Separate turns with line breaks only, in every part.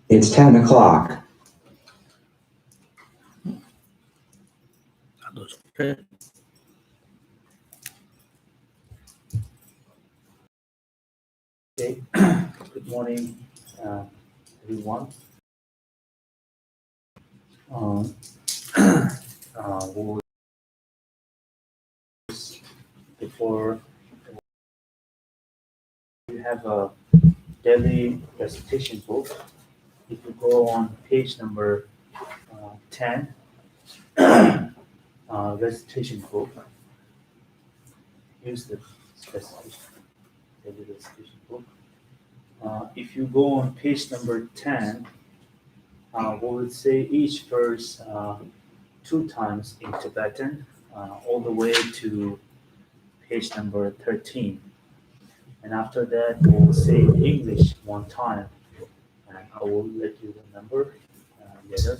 It's 10 o'clock.
Okay, good morning, everyone. Um, we'll before you have a daily recitation book. If you go on page number 10, recitation book, use the recitation, daily recitation book. If you go on page number 10, we will say each verse two times in Tibetan, all the way to page number 13. And after that, we'll say in English one time, and I will let you remember later.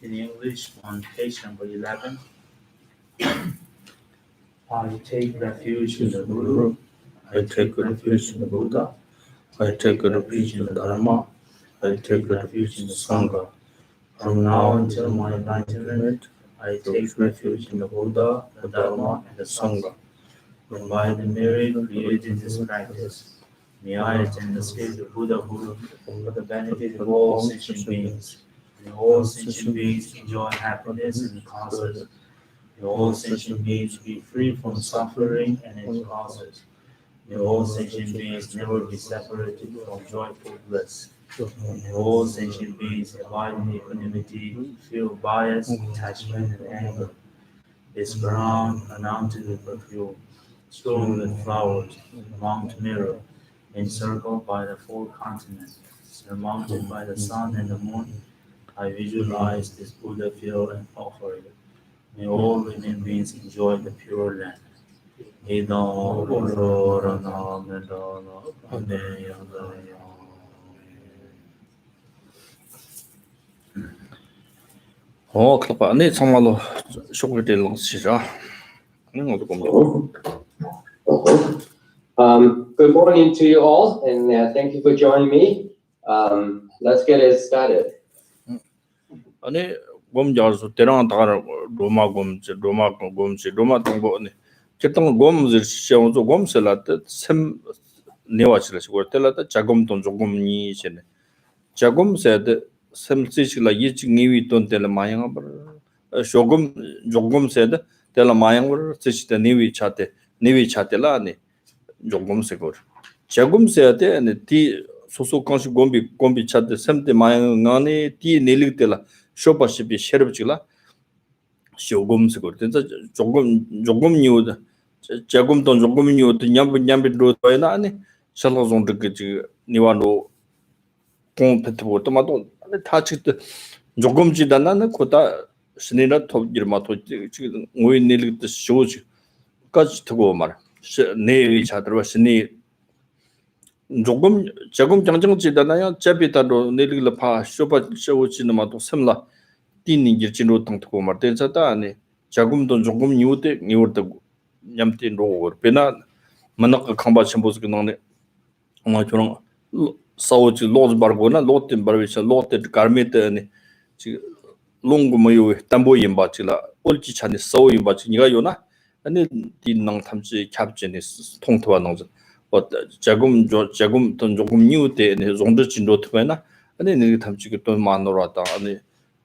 In English, on page number 11. I take refuge in the Guru. I take refuge in the Buddha. I take refuge in the Dharma. I take refuge in the Sangha. From now until my enlightenment, I take refuge in the Buddha, the Dharma, and the Sangha. And by the merit created in this practice, may I attain the state of Buddhahood for the benefit of all sentient beings. May all sentient beings enjoy happiness and causes. May all sentient beings be free from suffering and its causes. May all sentient beings never be separated from joyful bliss. May all sentient beings abide in equanimity, feel bias, attachment, and anger. This ground, anointed with perfume, strewn with flowers, Mount Meru, encircled by the four continents, surmounted by the sun and the moon, I visualize this Buddha field and offer it. May all living beings enjoy the pure land.
클럽 네 정말로 쇼그들 시작. 이거 좀
Good morning to you all, and thank you for joining me. Let's get it started.
아니 곰자서 대랑 다가 로마 동보네. 제동 곰즈 시험도 곰슬라트 셈 네와치라시고 tel라다 자곰돈 조금니 시네. 자곰세데 셈시실라 예치니위 돈텔 마양아 쇼금 조금세데 tel라 마양을 쓰시데 니위 차텔라네. 조금세고. 자곰세데 아니 티 소소 컨시 곰비 차데 셈데 마양아니 티 닐릭텔라 쇼바시비 셰르브치라 쇼곰스고 진짜 조금 뉴드 자금돈 조금 뉴드 냠비로 도에나 아니 샬로존드 그 니와노 콘페트보 토마토 타치트 조금지다나는 코다 스니라 톱기르마토 지금 오이닐릭도 쇼지 까지 두고 말 네이 차들와 스니 조금 장정지다나요 제비다로 닐릭을 파 쇼바 쇼지는마도 셈라 띠닝기 진로 땅고 말텐사다 아니 자금돈 조금 뉴데 냠틴 로거 베나 만나가 칸바 쳔보스 그나네 어마처럼 사오지 로즈 바르고나 로틴 바르비샤 로테 가르메테 아니 지 롱고모요 담보임 바치라 올지 차니 사오임 바치 니가 요나 아니 띠낭 탐지 캡제니 통토와 농자 자금 돈 조금 뉴데 네 종도 진로 트베나 아니 네 탐지 돈 만노라다 아니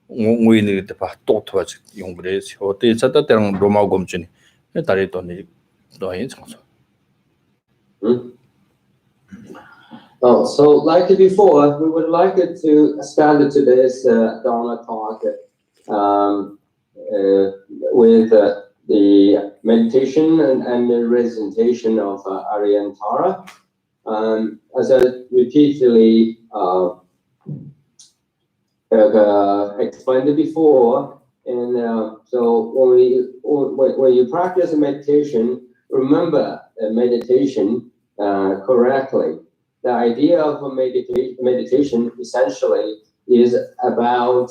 오이네 때 또토와지 용그레스 어때 찾다 때랑 로마 검진이 다리 돈이 너희 장소.
So like before, we would like to start today's Dharma talk with the meditation and the recitation of Aryantara. As I repeatedly explained before, and so when you practice meditation, remember meditation correctly. The idea of meditation essentially is about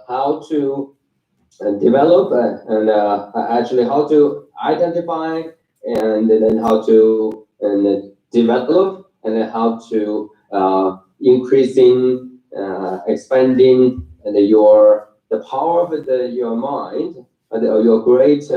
how to develop and actually how to identify and then how to develop and then how to increasing, expanding the power of your mind, your great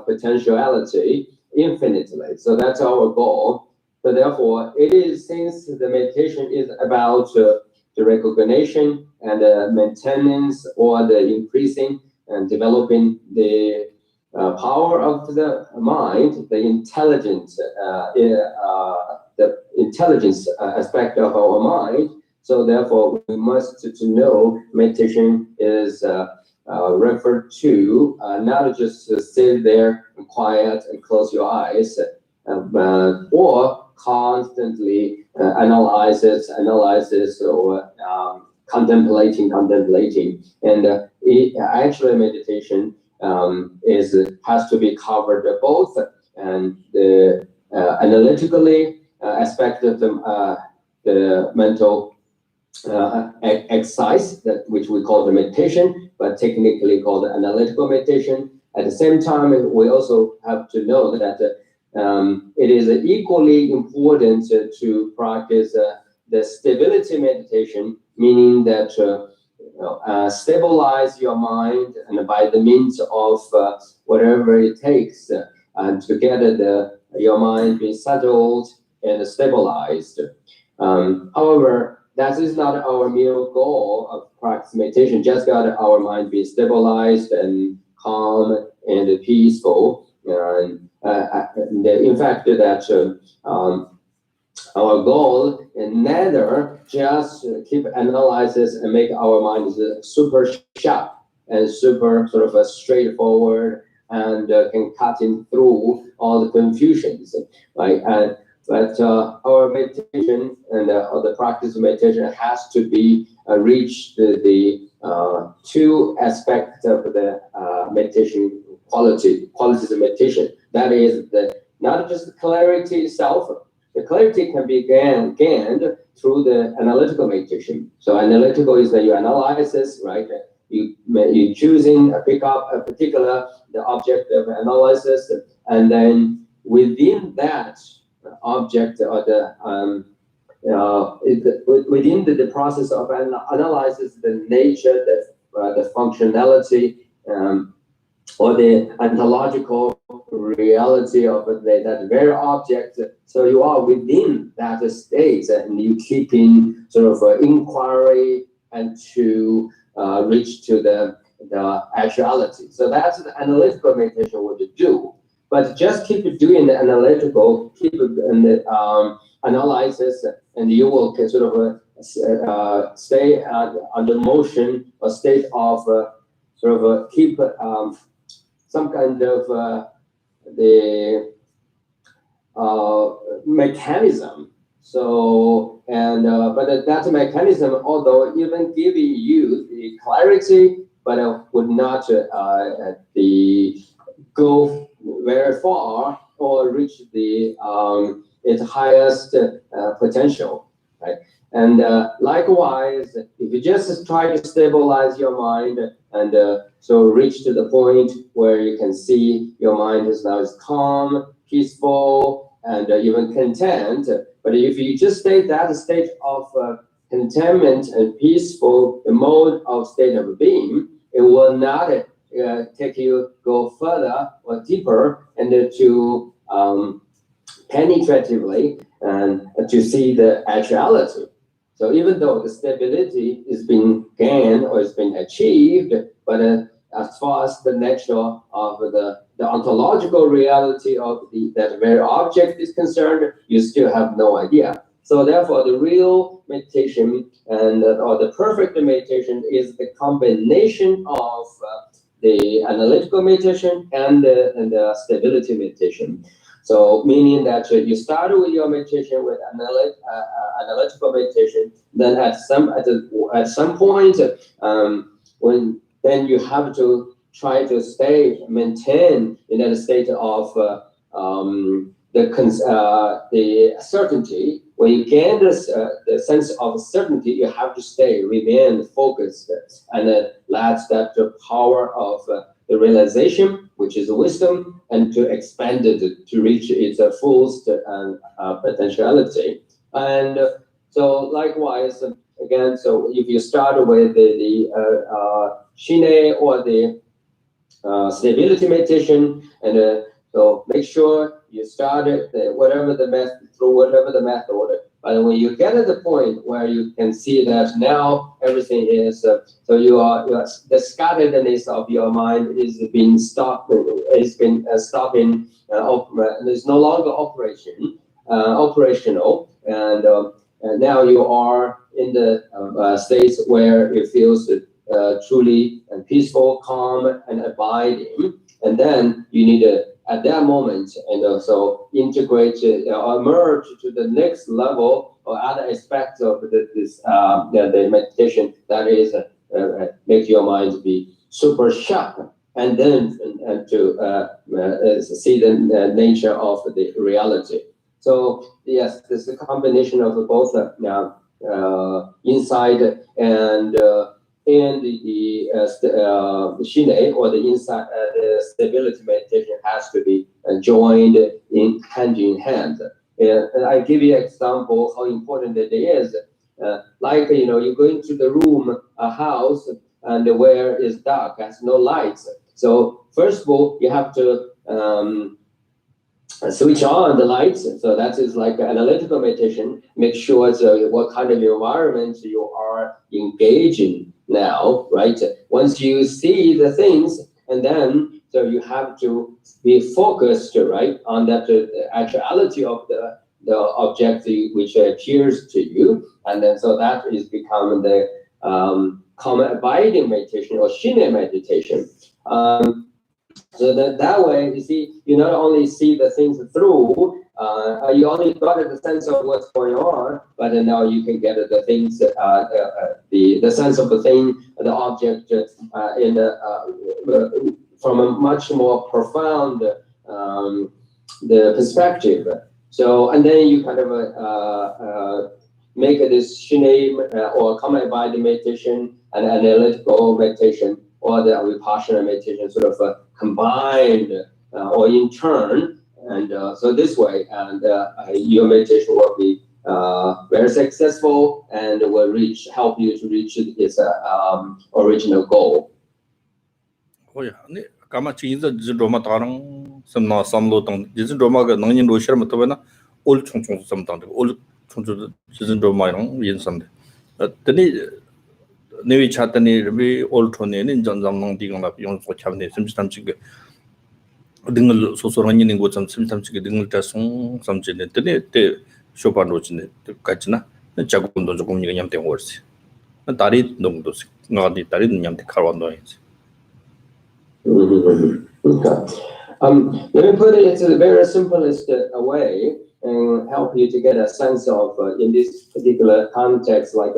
potentiality infinitely. So that's our goal. So therefore, it is, since the meditation is about the recognition and the maintenance or the increasing and developing the power of the mind, the intelligence aspect of our mind. So therefore, we must to know meditation is referred to not just sit there and quiet and close your eyes, or constantly analyzes or contemplating. And actually meditation has to be covered both, and the analytically aspect of the mental exercise, which we call the meditation, but technically called analytical meditation, At the same time, we also have to know that it is equally important to practice the stability meditation, meaning that stabilize your mind, and by the means of whatever it takes, and to get your mind be settled and stabilized. However, that is not our mere goal of practice meditation. Just got our mind be stabilized and calm and peaceful. And in fact, that our goal is neither just keep analysis and make our mind super sharp and super sort of straightforward and can cut in through all the confusions, right? But our meditation and the practice of meditation has to be reach the two aspects of the meditation qualities of meditation. That is not just the clarity itself. The clarity can be gained through the analytical meditation. So analytical is that you analyze this, right? You choosing pick up a particular the object of analysis, and then within that object or within the process of analysis, the nature, the functionality, or the ontological reality of that very object. So you are within that state, and you keep in sort of inquiry and to reach to the actuality. So that's the analytical meditation would do. But just keep doing the analytical, keep in the analysis, and you will sort of stay under motion, or state of sort of keep some kind of the mechanism. So, and but that mechanism, although even giving you the clarity, but would not go very far or reach the its highest potential, right? And likewise, if you just try to stabilize your mind and so reach to the point where you can see your mind is now calm, peaceful, and even content. But if you just stay that state of contentment and peaceful, the mode of state of being, it will not take you go further or deeper and to penetratively and to see the actuality. So even though the stability is being gained or is being achieved, but as far as the nature of the ontological reality of that very object is concerned, you still have no idea. So therefore, the real meditation and or the perfect meditation is the combination of the analytical meditation and the stability meditation. So meaning that you start with your meditation with analytical meditation, then at some point when then you have to try to maintain in that state of the certainty. When you gain the sense of certainty, you have to remain focused, and that's that the power of the realization, which is wisdom, and to expand it to reach its fullest potentiality. And so likewise, again, so if you start with the Shine or the stability meditation, and so make sure you start it whatever the method. But when you get at the point where you can see that now everything is so the scatteredness of your mind is being stopped, stopping. There's no longer operational, and now you are in the states where it feels truly and peaceful, calm, and abiding. And then you need to, at that moment, and also integrate or merge to the next level or other aspects of the meditation, that is make your mind be super sharp, and then to see the nature of the reality. So yes, this is a combination of both inside and and the Shine or the inside the stability meditation has to be joined in hand. And I give you an example how important it is. Like you go into the room, a house, and where is dark, has no lights. So first of all, you have to switch on the lights. So that is like analytical meditation. Make sure what kind of environment you are engaging now, right? Once you see the things, and then so you have to be focused, right, on that actuality of the object which appears to you, and then so that is becoming the common abiding meditation or Shine meditation. So that way, you see, you not only see the things through, you only got the sense of what's going on, but now you can get the things, the sense of the thing, the object, from a much more profound the perspective. So, and then you kind of make this Shine or common abiding meditation and analytical meditation, or the Vipassana meditation sort of combined or in turn, and so this way, and your meditation will be very successful and will help you to reach its original goal.
Oh yeah, ne kama chinza jidoma tarang samna samlo tang jidoma ga nangin ro shar matwa ol chung sam tang ol chung jidoma yang yin sam de tani newi chatani bi ol thone ne janjam nang digang la yong so chabne simstam chig dingal so so rangin ngo cham simstam chig dingal ta song samje ne tani te shopan ro chine kachna jagum do jogum ni nyam te worsi 다리 농도 나디 다리 냠테 칼완도 해.
Okay. Let me put it in the very simplest way and help you to get a sense of in this particular context, like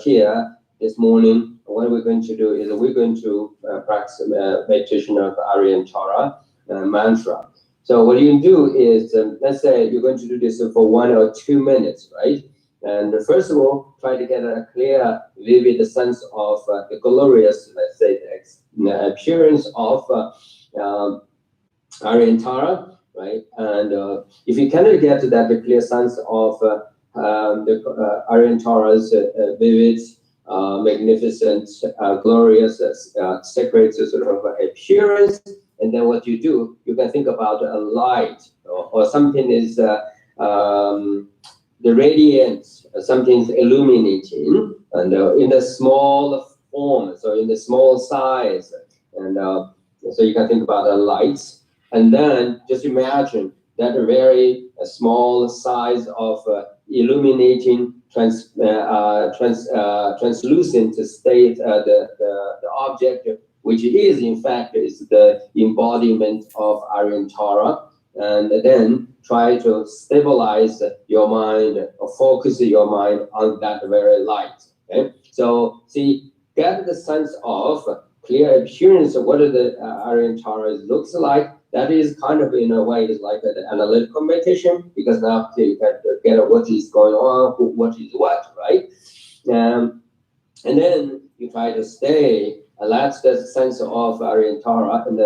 here this morning, what we're going to do is we're going to practice meditation of Aryantara mantra. So what you do is, let's say you're going to do this for 1 or 2 minutes, right? And first of all, try to get a clear, vivid sense of the glorious, let's say, the appearance of Aryantara, right? And if you cannot get to that clear sense of the Aryantara's vivid, magnificent, glorious, sacred sort of appearance, and then what you do, you can think about a light or something is the radiance, something's illuminating, and in a small form, so in the small size, and so you can think about the lights, and then just imagine that a very small size of illuminating, translucent state, the object, which is in fact is the embodiment of Aryantara. And then try to stabilize your mind or focus your mind on that very light. Okay? So see, get the sense of clear appearance of what the Aryantara looks like. That is kind of in a way is like an analytical meditation, because now you can get what is going on, what is what, right? And then you try to stay. Let the sense of Aryantara and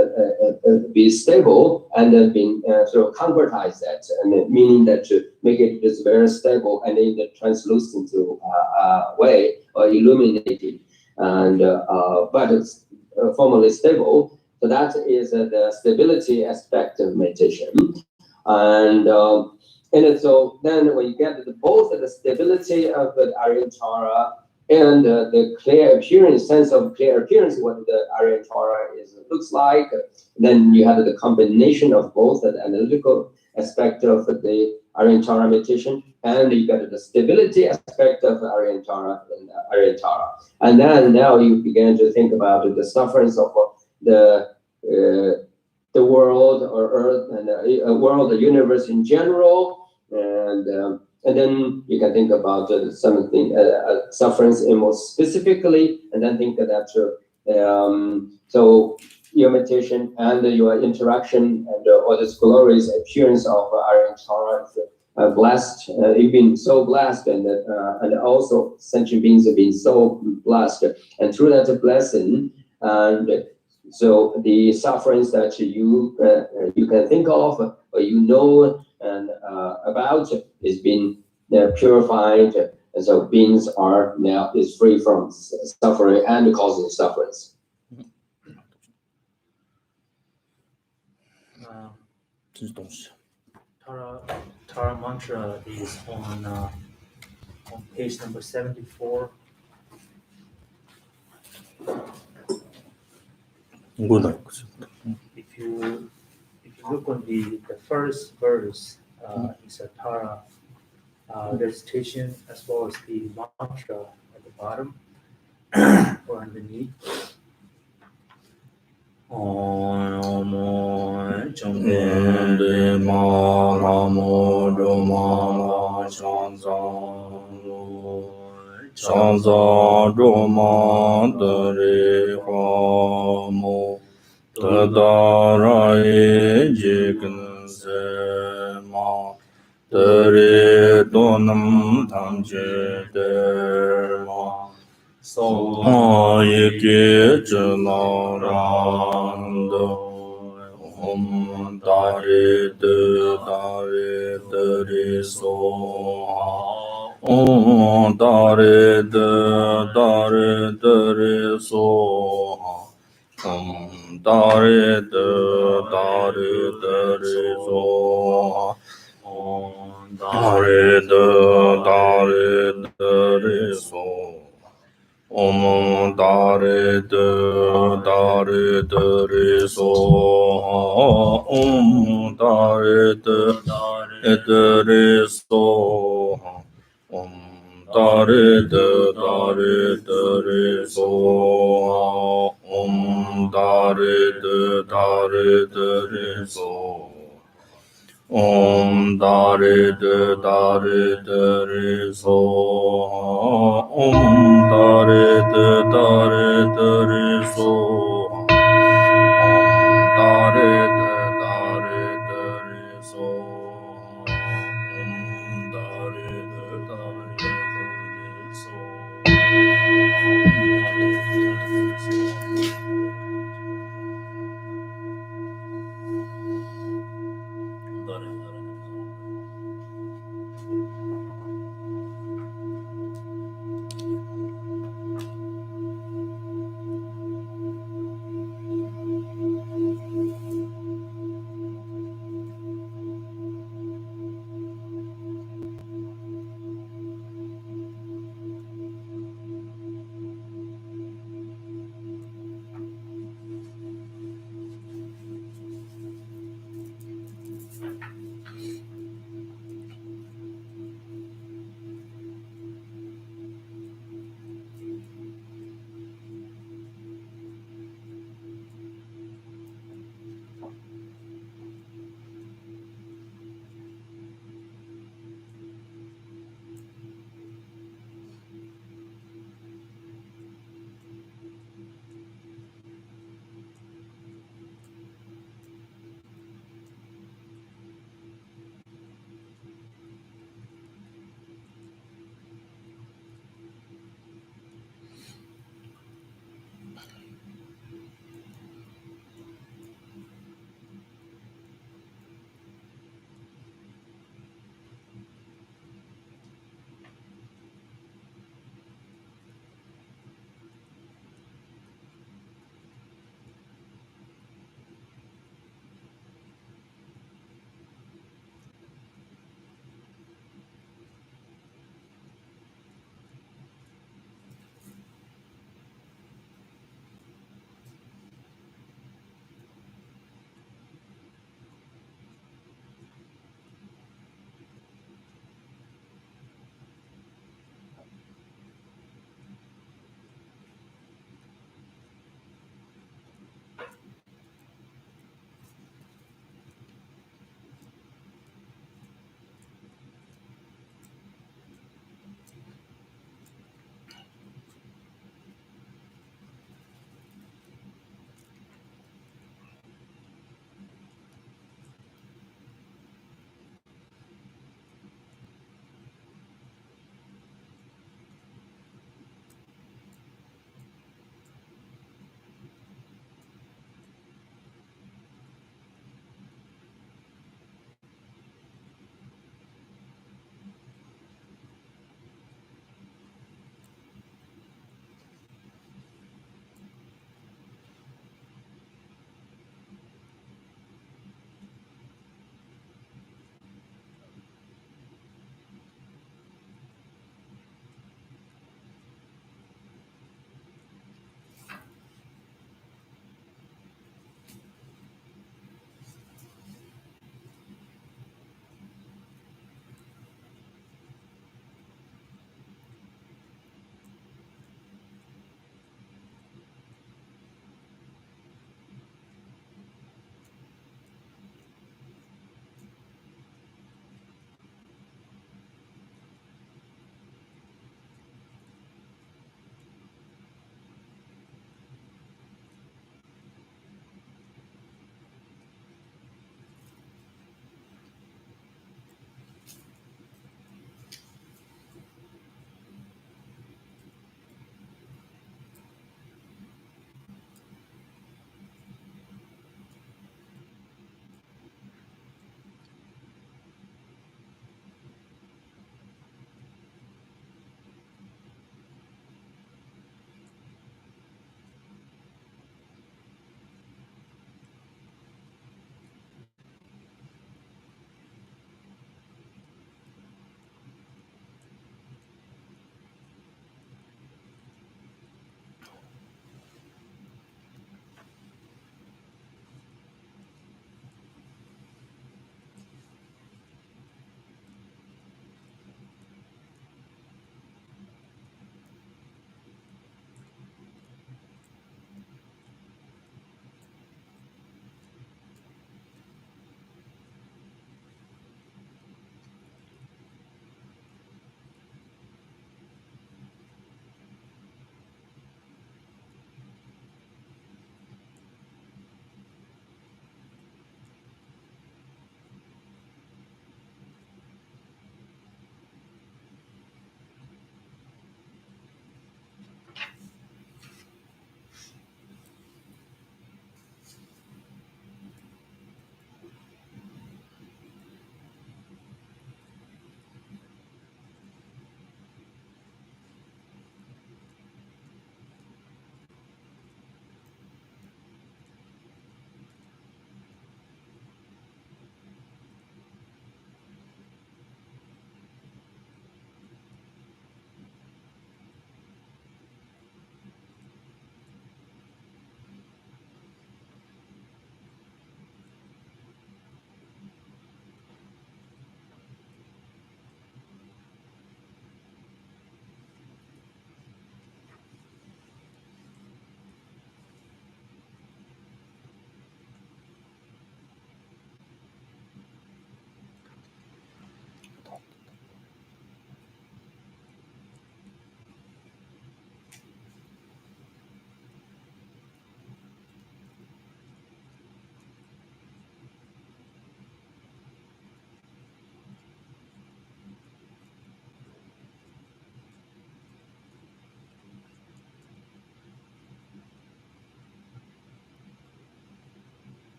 be stable, and then being sort of concretize that, and meaning that to make it just very stable and in the translucent way or illuminating, and but it's formally stable. So that is the stability aspect of meditation, and so then when you get both the stability of the Aryantara and the clear appearance, sense of clear appearance, what the Aryantara looks like, then you have the combination of both the analytical aspect of the Aryantara meditation, and you got the stability aspect of Aryantara. And then now you begin to think about the sufferance of the world or earth and the world, the universe in general, and then you can think about something, sufferance more specifically, and then think of that. So your meditation and your interaction and all this glorious appearance of Aryantara blessed. You've been so blessed, and also sentient beings have been so blessed, and through that blessing, and so the sufferings that you can think of or you know and about is being purified, and so beings are now is free from suffering and causing sufferings.
Tara mantra is on page number 74. If you look on the first verse, it's a Tara recitation as well as the mantra at the bottom or underneath.
Om Dare De Dare Dare So Om Dare De Dare Dare So Om Dare De Dare Dare So Om Dare De Dare Dare So Om Dare De Dare Dare So Om Dare De Dare So Om Dare De Dare Dare So Om Dare De Dare Dare So Om Dare De Dare Dare So Om Dare De Dare Dare So Om Dare De Dare Dare So Om Dare De Dare Dare So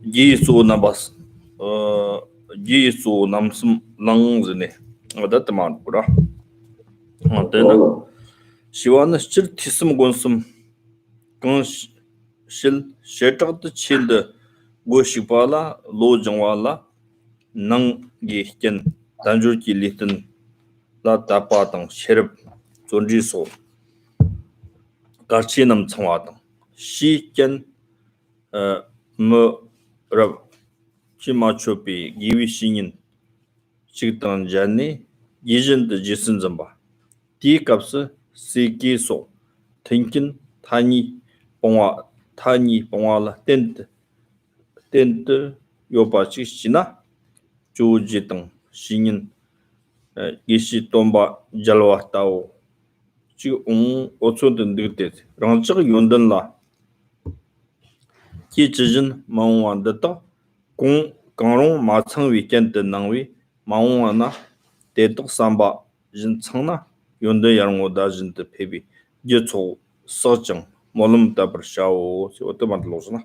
Jisu nabas Jisu namsum langzine adataman pura adena shiwana shir tisum gonsum kan shil shetag child go shipala lo jangwala nang gi hken danjur ki litin la tapa tang sherab zonji so garchi nam changwa tang shi ken mo rab chima chopi giwi shinin chigtang jani yijin de jisin zamba di kapsa siki so thinkin tani pongwa la tent yopa chishina chuji tang shinin gishi tomba jalwa tao chi otso den digte rangchig yondan la ki chijin mawwan da ta kong kangrong ma chang weekend de nangwi mawwan na de tok samba jin changna yonda yarngo da jin de pebi je cho sochang molum da bar shao si otomat losna.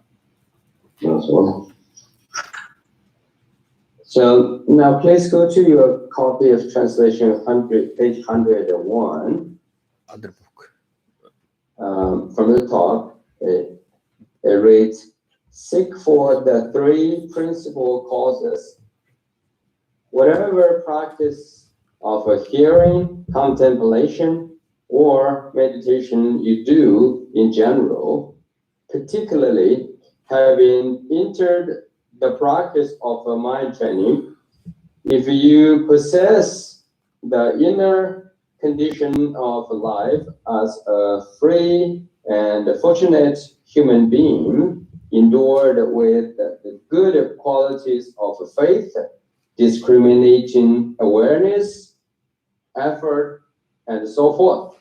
So now please go to your copy of translation 100, page 101.
Other book.
From the top, it reads, seek for the three principal causes. Whatever practice of a hearing, contemplation, or meditation you do in general, particularly having entered the practice of a mind training, if you possess the inner condition of life as a free and fortunate human being, endured with the good qualities of faith, discriminating awareness, effort, and so forth,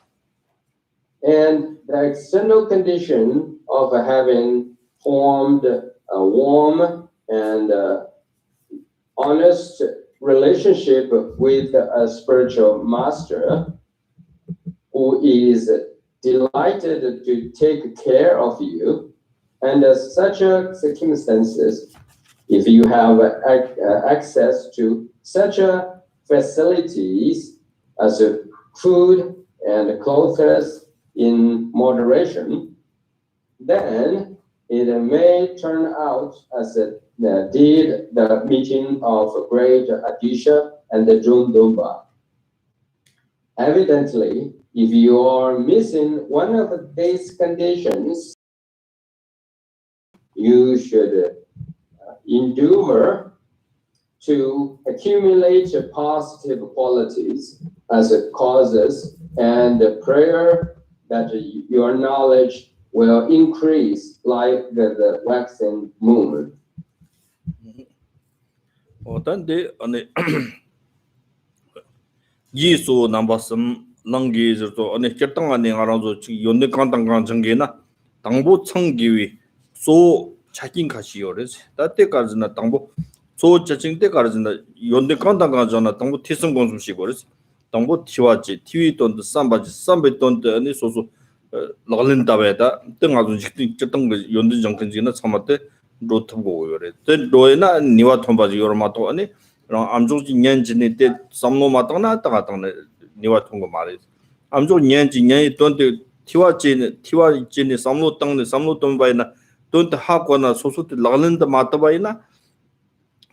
and the external condition of having formed a warm and honest relationship with a spiritual master who is delighted to take care of you. Under such circumstances, if you have access to such facilities as food and clothes in moderation, then it may turn out as did the meeting of great Adisha and the Jundumba. Evidently, if you are missing one of these conditions, you should endure to accumulate positive qualities as causes and prayer that your knowledge will increase like the waxing moon.
Otande ane Yisu nambasam langi zirto ane kertang ane ngaranzo yonde kantang jangge na tangbo changgiwi so chakin kashi yores tate karzina tangbo so chaching te karzina yonde kantang jana tangbo tisum gonsum shigores tangbo tiwaji tiwi ton sambaji sambe ton ane soso laglin tabeda tengazo jikti kertang yonde jangkin jina samate 로 tumbo yore te roena niwa thombaji yormato ane rang amjoji nyanjini te samno matangna tagatang niwa thongo mare amjo nyanji nyai tonte tiwa jini samno tangne samno tombaina tonte hakwana sosote laglinda matabaina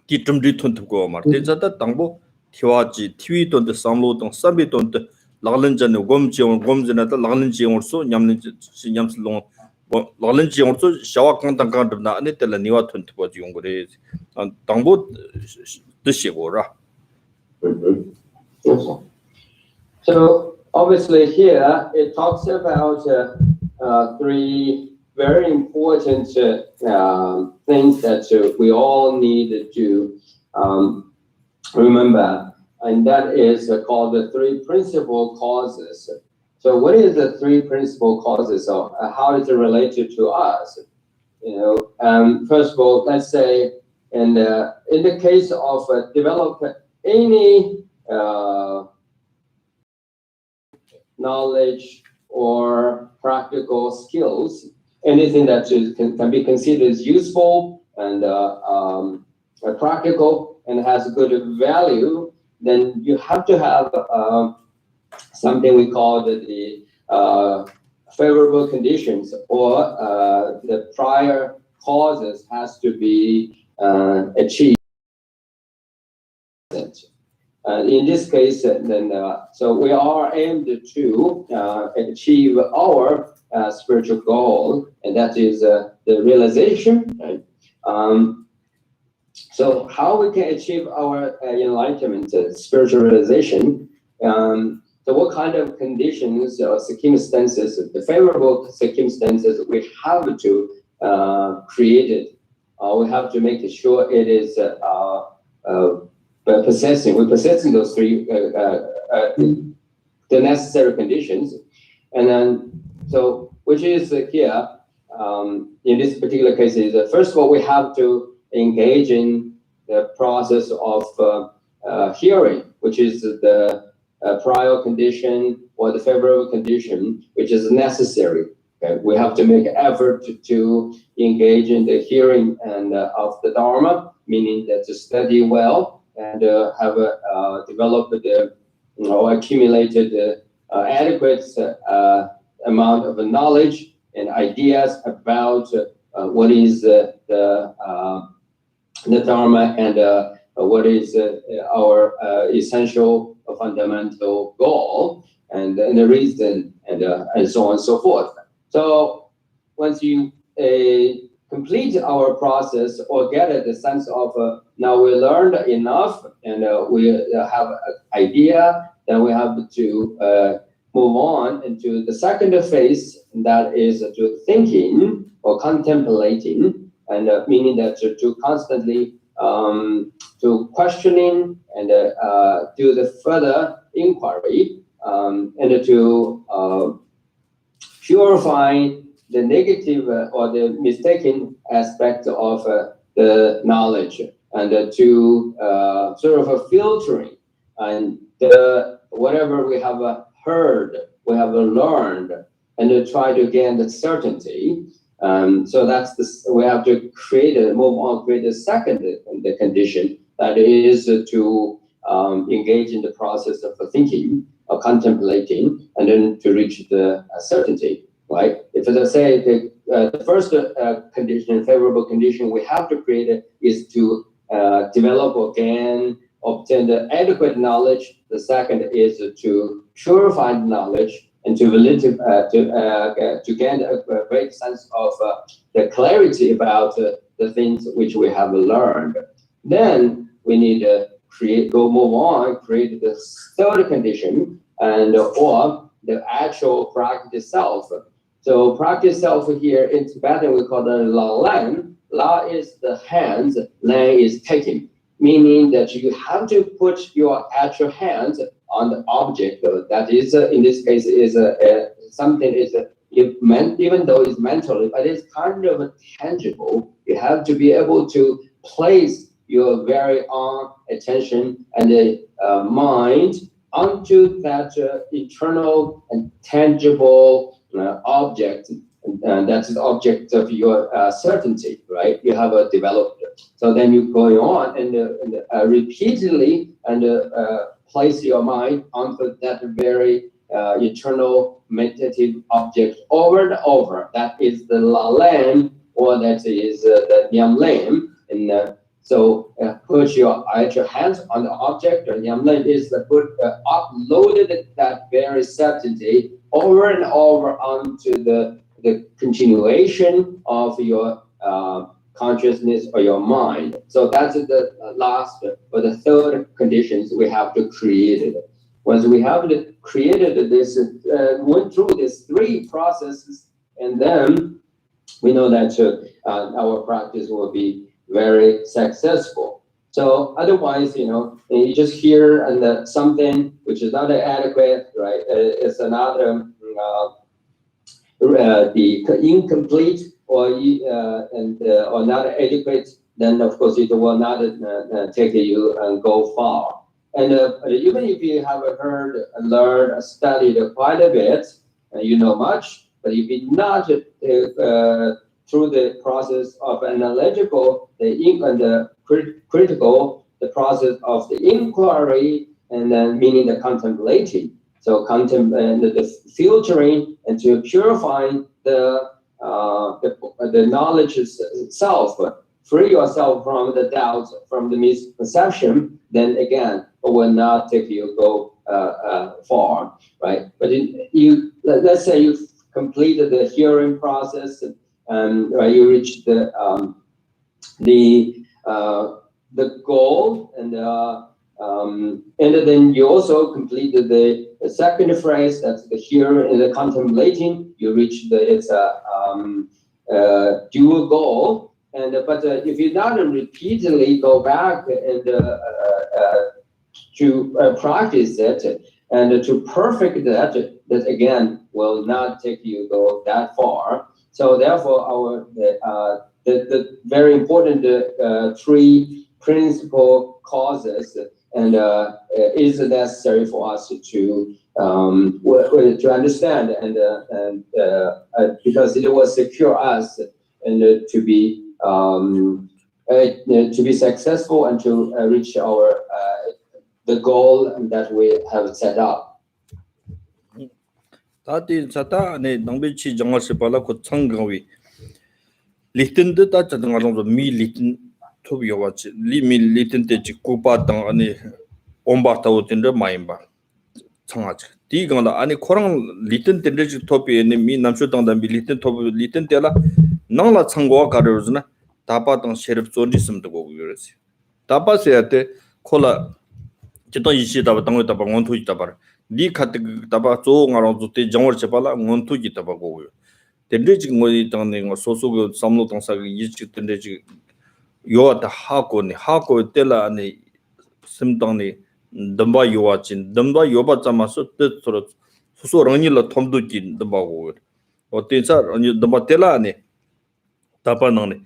ki tumdi thontugo mar te jada tangbo tiwaji tiwi tonte samlo tang sambi tonte laglinjane gomjina ta laglinji orso nyamslong lalınci orta şava kantan kandırna ane tela niwa tuntu boji yongore tangbo dışı gora.
So obviously here it talks about three very important things that we all need to remember, and that is called the three principal causes. So what is the three principal causes, or how is it related to us? First of all, let's say in the case of develop any knowledge or practical skills, anything that can be considered as useful and practical and has good value, then you have to have something we call the favorable conditions, or the prior causes has to be achieved. In this case, then so we are aimed to achieve our spiritual goal, and that is the realization. Right? So how we can achieve our enlightenment, spiritual realization? So what kind of conditions or circumstances, the favorable circumstances we have to create it? We have to make sure it is we're possessing those three the necessary conditions, and then so which is here in this particular case is first of all we have to engage in the process of hearing, which is the prior condition or the favorable condition, which is necessary. Okay? We have to make an effort to engage in the hearing and of the Dharma, meaning that to study well and have developed or accumulated adequate amount of knowledge and ideas about what is the Dharma and what is our essential fundamental goal and the reason and so on and so forth. So once you complete our process or get the sense of now we learned enough and we have an idea, then we have to move on into the second phase, that is to thinking or contemplating, and meaning that to constantly to questioning and do the further inquiry and to purify the negative or the mistaken aspect of the knowledge, and to sort of a filtering and whatever we have heard, we have learned, and to try to gain the certainty. So that's we have to create a second the condition, that is to engage in the process of thinking or contemplating, and then to reach the certainty. Right? If let's say the first condition, favorable condition we have to create is to develop or obtain the adequate knowledge. The second is to purify the knowledge and to gain a great sense of the clarity about the things which we have learned. Then we need to move on, create the third condition, and or the actual practice itself. So practice itself here in Tibetan we call the la lan. La is the hands, lan is taking, meaning that you have to put your actual hands on the object. That is, in this case, is something is even though it's mentally, but it's kind of tangible. You have to be able to place your very own attention and mind onto that eternal and tangible object, and that's the object of your certainty, right? You have developed. So then you go on and repeatedly and place your mind onto that very eternal meditative object over and over. That is the la lan, or that is the nyam lam. And so put your hands on the object, or nyam lam is the uploaded that very certainty over and over onto the continuation of your consciousness or your mind. So that's the last or the third conditions we have to create. once we have created this, went through these 3 processes, and then we know that our practice will be very successful. So otherwise, you just hear and something which is not adequate, right? It's another the incomplete or not adequate. Then of course it will not take you and go far. And even if you have heard, learned, studied quite a bit, you know much, but if you not through the process of analytical, the critical, the process of the inquiry, and then meaning the contemplating. So the filtering and to purifying the knowledge itself, free yourself from the doubts, from the misperception, then again, it will not take you go far, right? But let's say you completed the hearing process, and you reach the goal, and then you also completed the second phrase, that's the hearing and the contemplating. You reach its dual goal. And but if you not repeatedly go back and to practice it and to perfect that again will not take you go that far. So therefore, the very important 3 principal causes and is necessary for us to understand and because it will secure us and to be successful and to reach our the goal that we have set up.
다디 자타 네 농비치 정어시 발라 고 청강위 리튼드 다 자등하롱도 미 리튼 토비 요와치 리미 리튼 때지 고바당 아니 온바타오 텐데 마임바 청아치 디강다 아니 코랑 리튼 텐데지 토비에 미 남쇼당다 미 리튼 토비 리튼 때라 나라 청고가 가르즈나 다바당 셰르브 존디스름도 고고 그러지 다바세야테 콜라 지도 이시다바 당을 다바 원투지 다바 니 카트 다바 조가랑 조테 정월 제발라 원투지 다바 고고 텐데지 뭐이 당네 소소고 삼로 당사가 이치 텐데지 요아다 하고니 하고 때라 아니 심당니 덤바 요아친 덤바 요바 자마서 뜻으로 소소랑일라 톰도진 덤바고 어때서 아니 덤바 때라 아니 다바나네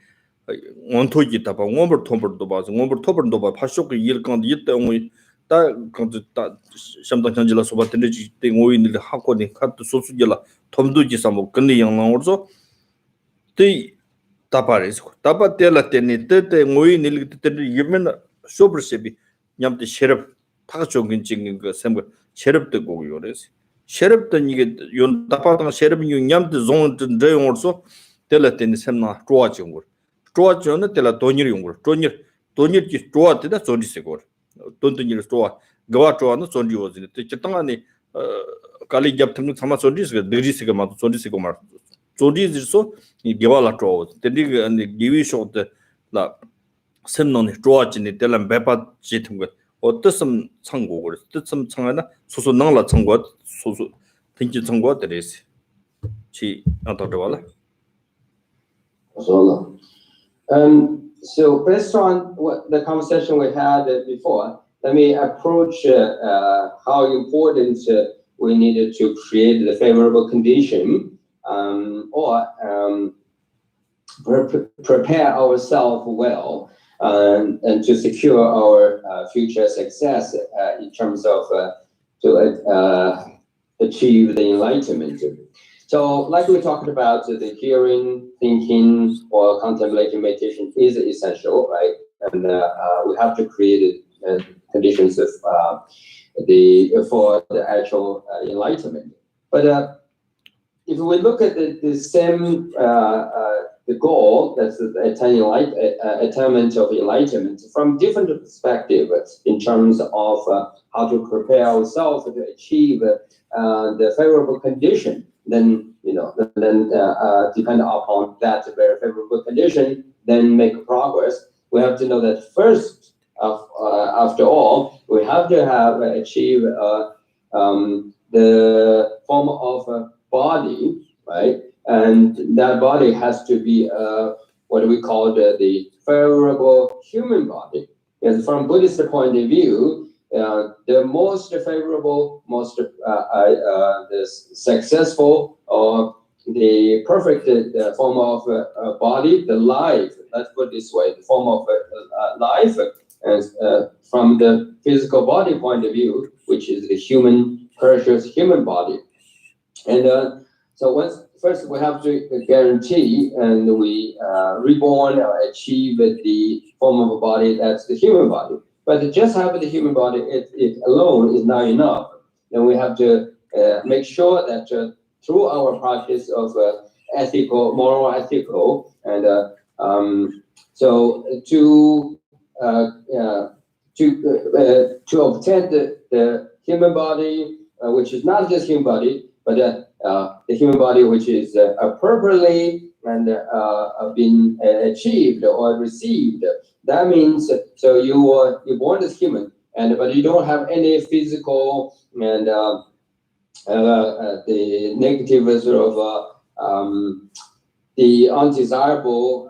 원토지 다바 원버 톰버도 봐서 원버 토버도 봐 파쇼크 일강도 이때옹이 다 간도 다 샴당 장질라 소바텐지 땡오이니 하고니 카트 소수질라 톰도지 삼고 근데 양랑어서 때 다바레스 다바 때라 때니 때때 오이니 때 이면 쇼브르세비 냠때 셰럽 타가 좋은 찍는 거 셈고 셰럽도 고고 요래서 셰럽도 이게 요 다바당 셰럽이 냠때 존 드용어서 때라 때니 셈나 좋아지는 거 좋아지는 때라 돈이 용거 돈이 좋아지다 존디세고 돈돈이 좋아 가와 좋아는 존디오지 때 땅안에 칼리 잡탐 참아 존디스가 드리스가 마 존디스가 말 존디즈소 이 개발라 좋아 때리 아니 기위쇼트 라 셈노니 좋아지니 때라 배파 지튼 거 어떻음 참고를 뜻음 청하나 소소 능라 참고 소소 땡지 참고 드레스 치 안타도발라
So based on what the conversation we had before, let me approach how important we needed to create the favorable condition or prepare ourselves well and to secure our future success in terms of to achieve the enlightenment. So like we talked about, the hearing, thinking, or contemplating meditation is essential, right? And we have to create conditions of for the actual enlightenment. But if we look at the same the goal, that's the attainment of enlightenment from different perspectives in terms of how to prepare ourselves to achieve the favorable condition, then depend upon that very favorable condition, then make progress. We have to know that first, after all, we have to have achieved the form of a body, right? And that body has to be what we call the favorable human body. Because from Buddhist point of view, the most favorable, most the successful or the perfect form of body, the life. Let's put it this way: the form of life, as from the physical body point of view, which is the human, precious human body. And so first we have to guarantee and we reborn or achieve the form of a body that's the human body. But to just have the human body, it alone is not enough. Then we have to make sure that through our practice of moral ethical, and so to obtain the human body, which is not just human body, but the human body which is appropriately and been achieved or received. That means so you're born as human, but you don't have any physical and the negative sort of the undesirable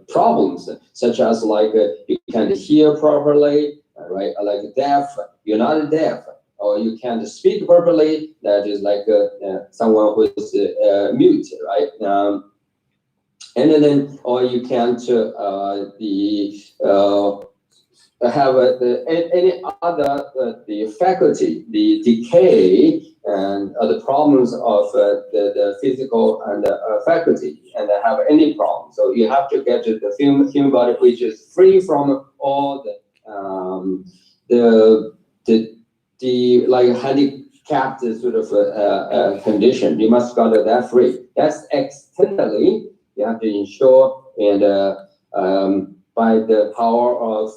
problems, such as like you can't hear properly, right? Like deaf, you're not deaf, or you can't speak properly. That is like someone who is mute, right? And then, or you can't have any other the faculty, the decay and the problems of the physical and faculty, and have any problem. So you have to get to the human body which is free from all the like handicapped sort of condition. You must got that free. That's externally. You have to ensure, and by the power of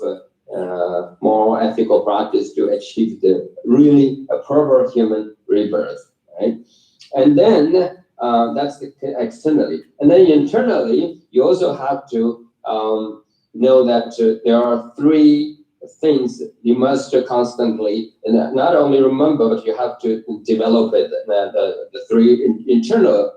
moral ethical practice to achieve the really proper human rebirth, right? And then that's the externally. And then internally, you also have to know that there are three things you must constantly, and not only remember, but you have to develop it, the three internal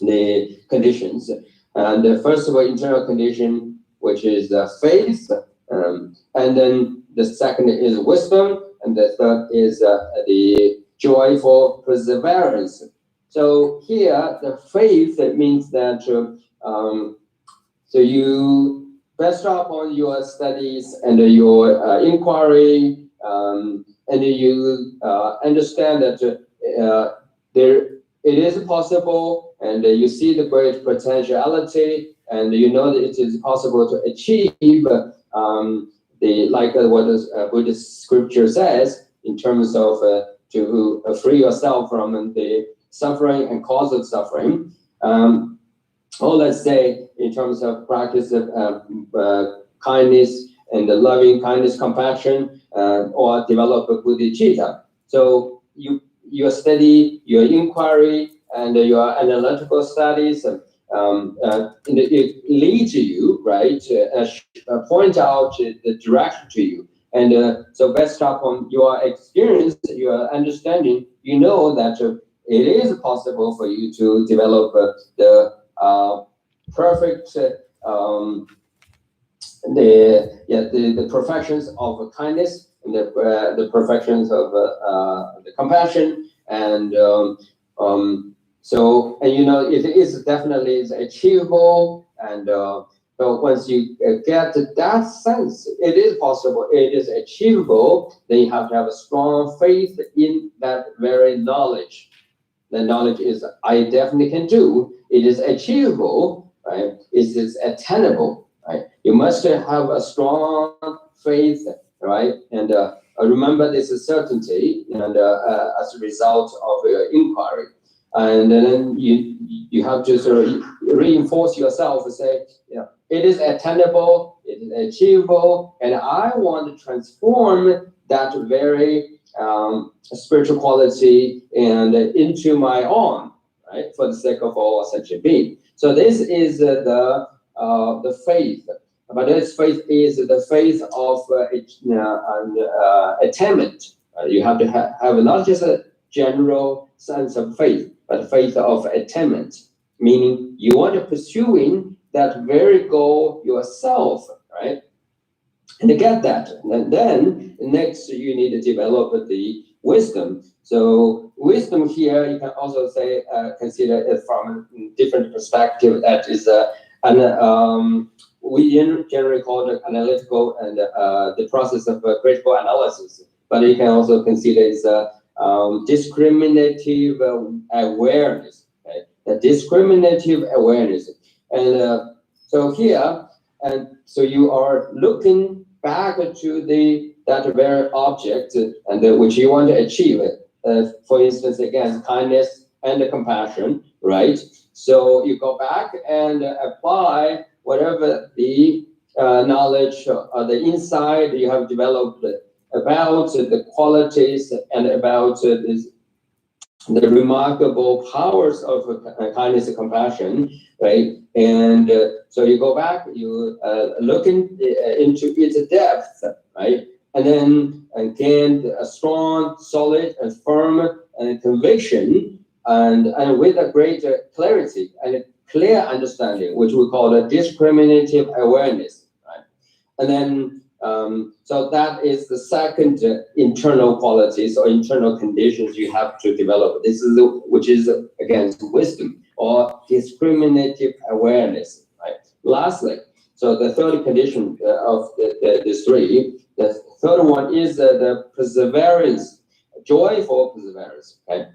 the conditions. And the first of all, internal condition, which is faith, and then the second is wisdom, and the third is the joyful perseverance. So here, the faith means that so you based upon your studies and your inquiry, and you understand that it is possible, and you see the great potentiality, and you know that it is possible to achieve what the Buddhist scripture says in terms of to free yourself from the suffering and cause of suffering. Or let's say in terms of practice of kindness and the loving kindness, compassion, or develop a bodhicitta. So your study, your inquiry, and your analytical studies, it leads you, right, point out the direction to you. And so based upon your experience, your understanding, you know that it is possible for you to develop the perfect the perfections of kindness, and the perfections of the compassion, and so, and you know, it is definitely achievable, and but once you get that sense, it is possible, it is achievable, then you have to have a strong faith in that very knowledge. The knowledge is, I definitely can do, it is achievable, right? It is attainable, right? You must have a strong faith, right? And remember this is certainty, and as a result of your inquiry. And then you have to sort of reinforce yourself and say, you know, it is attainable, it is achievable, and I want to transform that very spiritual quality and into my own, right, for the sake of all sentient beings. So this is the faith. But this faith is the faith of attainment. You have to have not just a general sense of faith, but faith of attainment, meaning you want to pursuing that very goal yourself, right? And to get that, and then next you need to develop the wisdom. So wisdom here, you can also say consider it from a different perspective. That is we generally call it analytical and the process of critical analysis. But you can also consider it's discriminative awareness. Okay? The discriminative awareness, and so here, and so you are looking back to that very object and which you want to achieve. For instance, again, kindness and compassion, right? So you go back and apply whatever the knowledge or the insight you have developed about the qualities and about the remarkable powers of kindness and compassion, right? And so you go back, you look into its depth, right? And then gain a strong, solid, and firm conviction, and with a greater clarity and clear understanding, which we call a discriminative awareness, right? And then, so that is the second internal qualities or internal conditions you have to develop. This is which is again wisdom or discriminative awareness, right? Lastly, so the third condition of the three, the third one is the perseverance, joyful perseverance, right?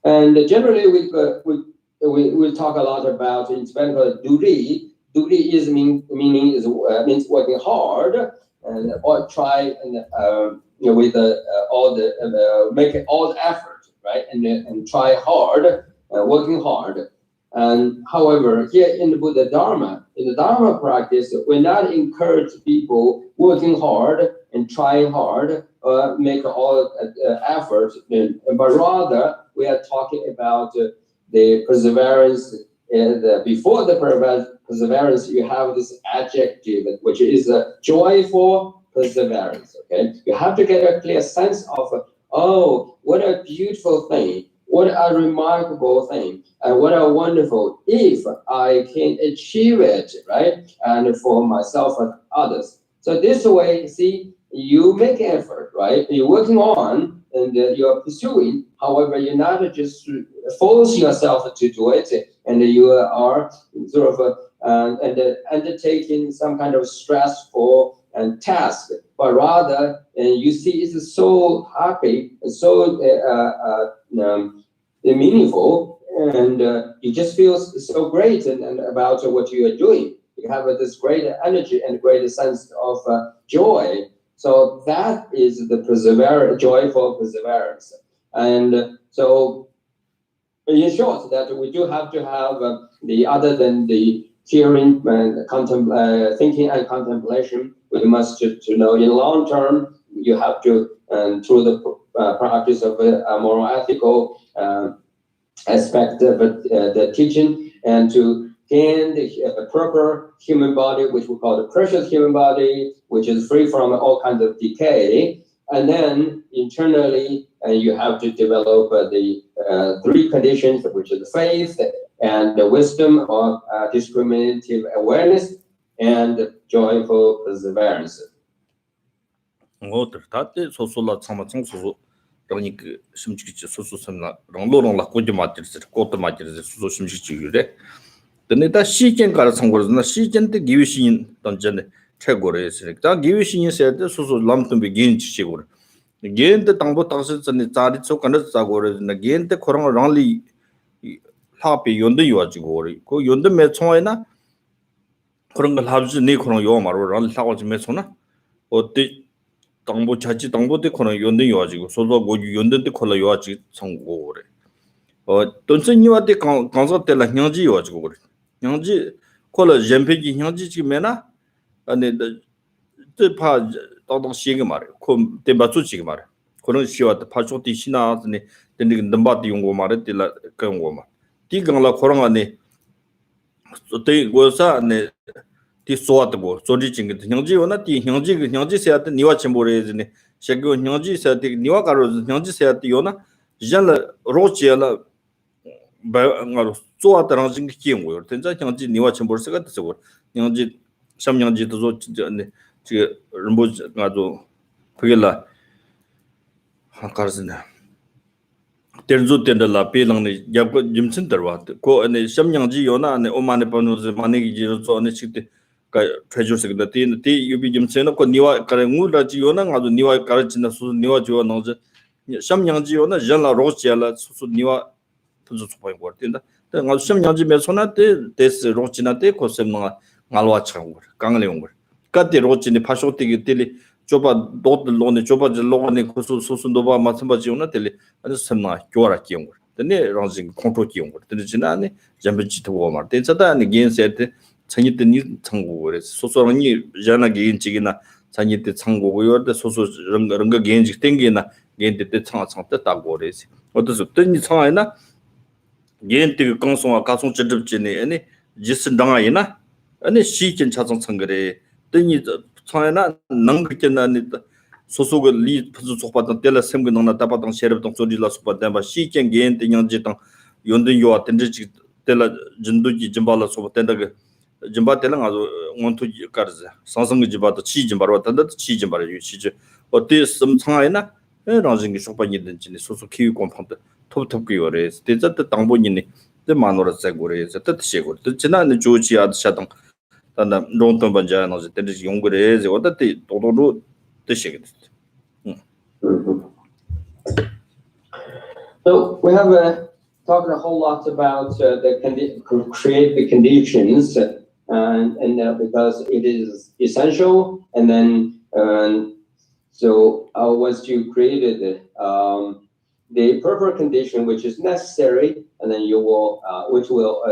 And generally we talk a lot about in Tibetan duri. Duri is meaning is means working hard and or try and with all the make all the effort, right? And try hard, working hard. And however, here in the Buddha Dharma, in the Dharma practice, we not encourage people working hard and trying hard, make all effort, but rather we are talking about the perseverance. Before the perseverance, you have this adjective, which is a joyful perseverance. Okay, you have to get a clear sense of, oh, what a beautiful thing. What a remarkable thing, and what a wonderful if I can achieve it, right? And for myself and others. So this way, see, you make effort, right? You're working on and you're pursuing. However, you're not just force yourself to do it, and you are sort of undertaking some kind of stressful task, but rather you see it's so happy, so meaningful, and you just feel so great and about what you are doing. You have this great energy and great sense of joy. So that is the joyful perseverance. And so, in short, that we do have to have the other than the hearing and thinking and contemplation. We must to know in long term. You have to through the practice of a moral ethical aspect of the teaching, and to gain the proper human body, which we call the precious human body, which is free from all kinds of decay. And then internally, you have to develop the three conditions, which is the faith and the wisdom of discriminative awareness and joyful perseverance.
소소라 참아 청소소 그러니까 심지기 소소섬나 랑로랑라 고지 맞지르스 고토 맞지르스 소소 심지기 유래 근데다 시즌 가라 상고르나 시즌 때 기위신 던전에 최고로 했으니까 기위신이 세대 소소 람tum비 긴치시고 게인데 당보 당선전에 자리 쪽간을 자고르나 게인데 코랑 랑리 하피 연도 요지고 그 연도 매총에나 그런 걸 하지 네 코랑 요 말로 랑리 사고지 매총나 어때 당보 자치 당보대 코너 연대 요아지고 소소 고주 연대 콜라 요아지 성고 그래 돈선이와데 강서 때라 형지 요아지고 그래 형지 콜라 잼페기 형지 지면아 아니 뜻파 당당 시게 말해 콤 때바주지게 말해 그런 시와데 파초티 시나스네 된데 넘바디 용고 말해 딜라 그런 거 말. 디강라 코랑 안에 또 고사 네 티 소아트고 소지 징게 형지 요나 티 형지 세아트 니와 쳔보레즈네 셰고 형지 세아트 니와 가로 형지 세아트 요나 janla rochiala ba ngaro zoa tarang jing ki ngo yor tenza nyangji niwa chembor se ga tse go nyangji sham nyangji to zo ne ji rumbo nga zo phigela ha karzina tenzo tendala pe lang ne yab ko jimchin darwa ko ne sham nyangji yona ne omane panu ze mane gi ji zo ne chikte ka treasure se ga ti yubi jimchen ko niwa kare ngu la ji yona nga zo niwa kar chin na su niwa jo na zo sham nyangji yona janla rochiala su niwa punzu tsukpayin kwa tinda. Nga shim nyangji me sona desi rochina de ko sem nga ngalwa chang kwa, kangali yung kwa. Ka de rochini pasho tiki tili joba dot loni, joba loni kusu susu doba matsamba ji yung na tili ane sem nga gyora ki yung kwa. Tani rangzing kontro ki yung kwa. Tani jina ane jambi jita kwa mar. Tani zata ane gen se te chanyi te ni changgu kwa. Soso rangi jana gen chigi na chanyi te changgu kwa yor de soso ranga gen chigi tengi na gen te changa te ta kwa re si. Otoso tani changa ina 옌티 강송아 가송 쩨쩨네 아니 지스당아이나 아니 시킨 차정 청거래 뜨니 차이나 능극견나니 소소가 리 푸즈 속바던 텔라 셈근나 따바던 셰르던 소리라 속바던 시킨 옌티 냥지당 연든 요아 텐지 텔라 진도지 짐발라 속바던가 짐바 텔랑 아주 원투 까르자 상승의 집바도 치 짐바로 왔던데 치 짐바로 유치지 어때 섬 청아이나 라징이 속바니든지 소소 키위 콤판데 톱톱기 요래 스테자트 당본이네 데 마노라 자고래 자트 시고 지난에 조지아 샤당 단다 롱톤 반자 나지 때지 용거래 제 어때 도도로 뜻이게
So we have talked a whole lot about create the conditions, and because it is essential, and then so once you created the proper condition which is necessary, and then you will, which will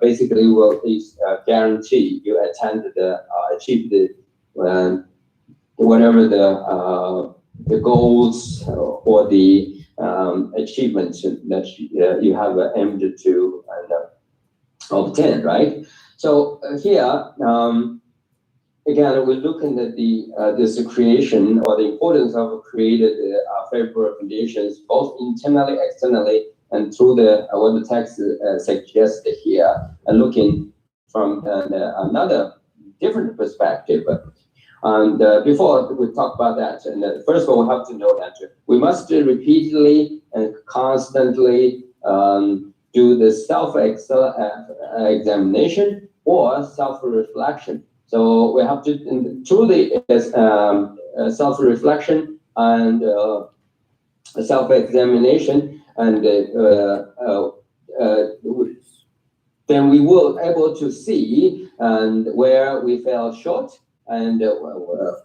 basically will guarantee you achieve the whatever the goals or the achievements that you have aimed to obtain, right? So here. Again, we're looking at this creation or the importance of created favorable conditions, both internally, externally, and through what the text suggests here, and looking from another different perspective. And before we talk about that, and first of all, we have to know that we must repeatedly and constantly do the self-examination or self-reflection. So we have to, through the self-reflection and self-examination, and then we will able to see and where we fell short and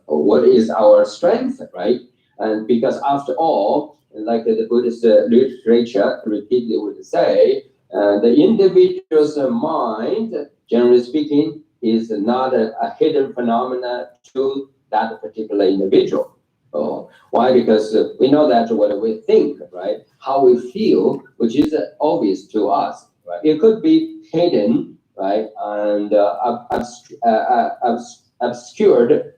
what is our strength, right? And because after all, like the Buddhist literature repeatedly would say, the individual's mind, generally speaking, is not a hidden phenomena to that particular individual. Why? Because we know that what we think, right? How we feel, which is obvious to us, right? It could be hidden, right? And obscured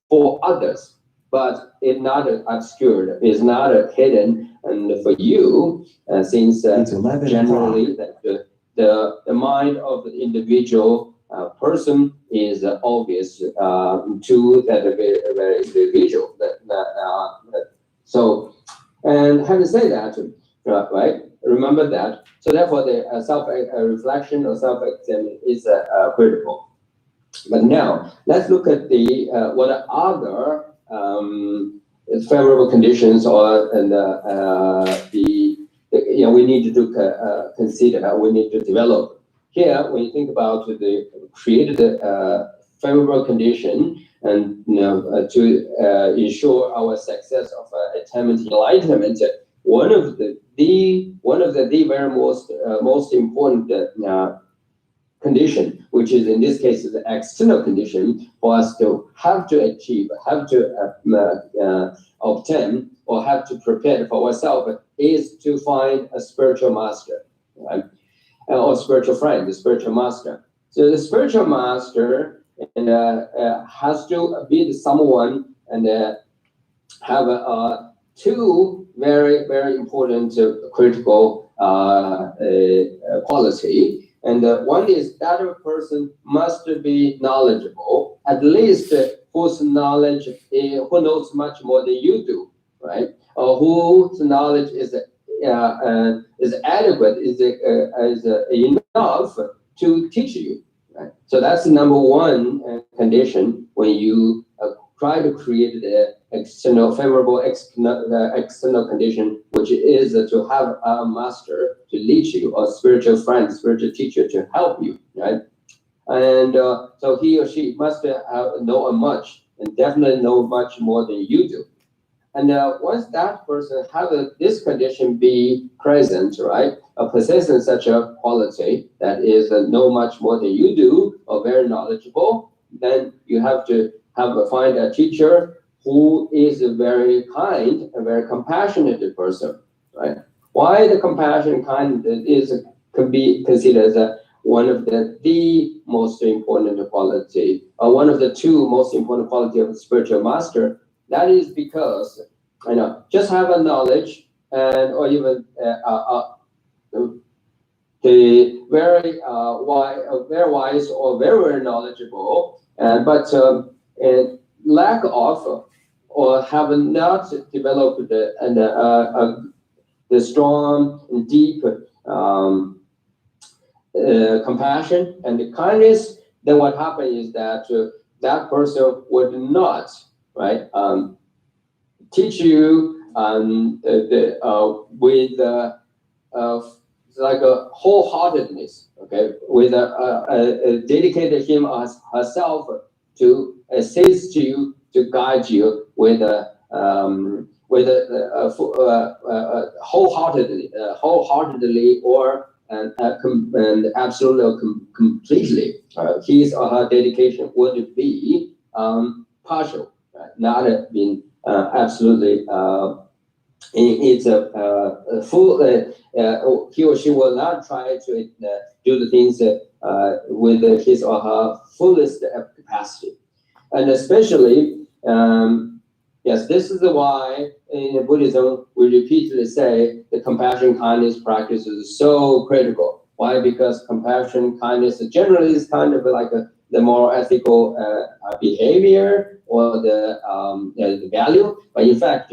for others, but it's not obscured, it's not hidden, and for you, since generally that the mind of the individual person is obvious to that very individual. So, and having said that, right? Remember that. So therefore, the self-reflection or self-examination is critical. But now let's look at the what other favorable conditions or we need to consider. We need to develop. Here, when you think about the created favorable condition and to ensure our success of attainment enlightenment, one of the very most important condition, which is in this case the external condition for us to have to achieve, have to obtain, or have to prepare for ourselves, is to find a spiritual master, right? Or spiritual friend, the spiritual master. So the spiritual master and has to be someone and have two very, very important critical quality. And one is that a person must be knowledgeable, at least whose knowledge, who knows much more than you do, right? Or whose knowledge is adequate, is enough to teach you. Right? So that's the number one condition when you try to create the external favorable external condition, which is to have a master to lead you, or spiritual friend, spiritual teacher to help you, right? And so he or she must know much, and definitely know much more than you do. And once that person have this condition be present, right, possessing such a quality that is know much more than you do, or very knowledgeable, then you have to find a teacher who is a very kind, a very compassionate person, right? Why the compassion kind can be considered as one of the most important quality, or one of the two most important quality of a spiritual master. That is because, just have a knowledge and or even the very wise or very knowledgeable, but lack of or have not developed the strong and deep compassion and the kindness. Then what happens is that that person would not, right, teach you with like a wholeheartedness, okay, with dedicated him or herself to assist you, to guide you with wholeheartedly or and absolutely completely. His or her dedication would be partial, right? Not being absolutely. It's a full. He or she will not try to do the things with his or her fullest capacity, and especially, yes, this is why in Buddhism we repeatedly say the compassion kindness practice is so critical. Why? Because compassion kindness generally is kind of like the more ethical behavior or the value, but in fact.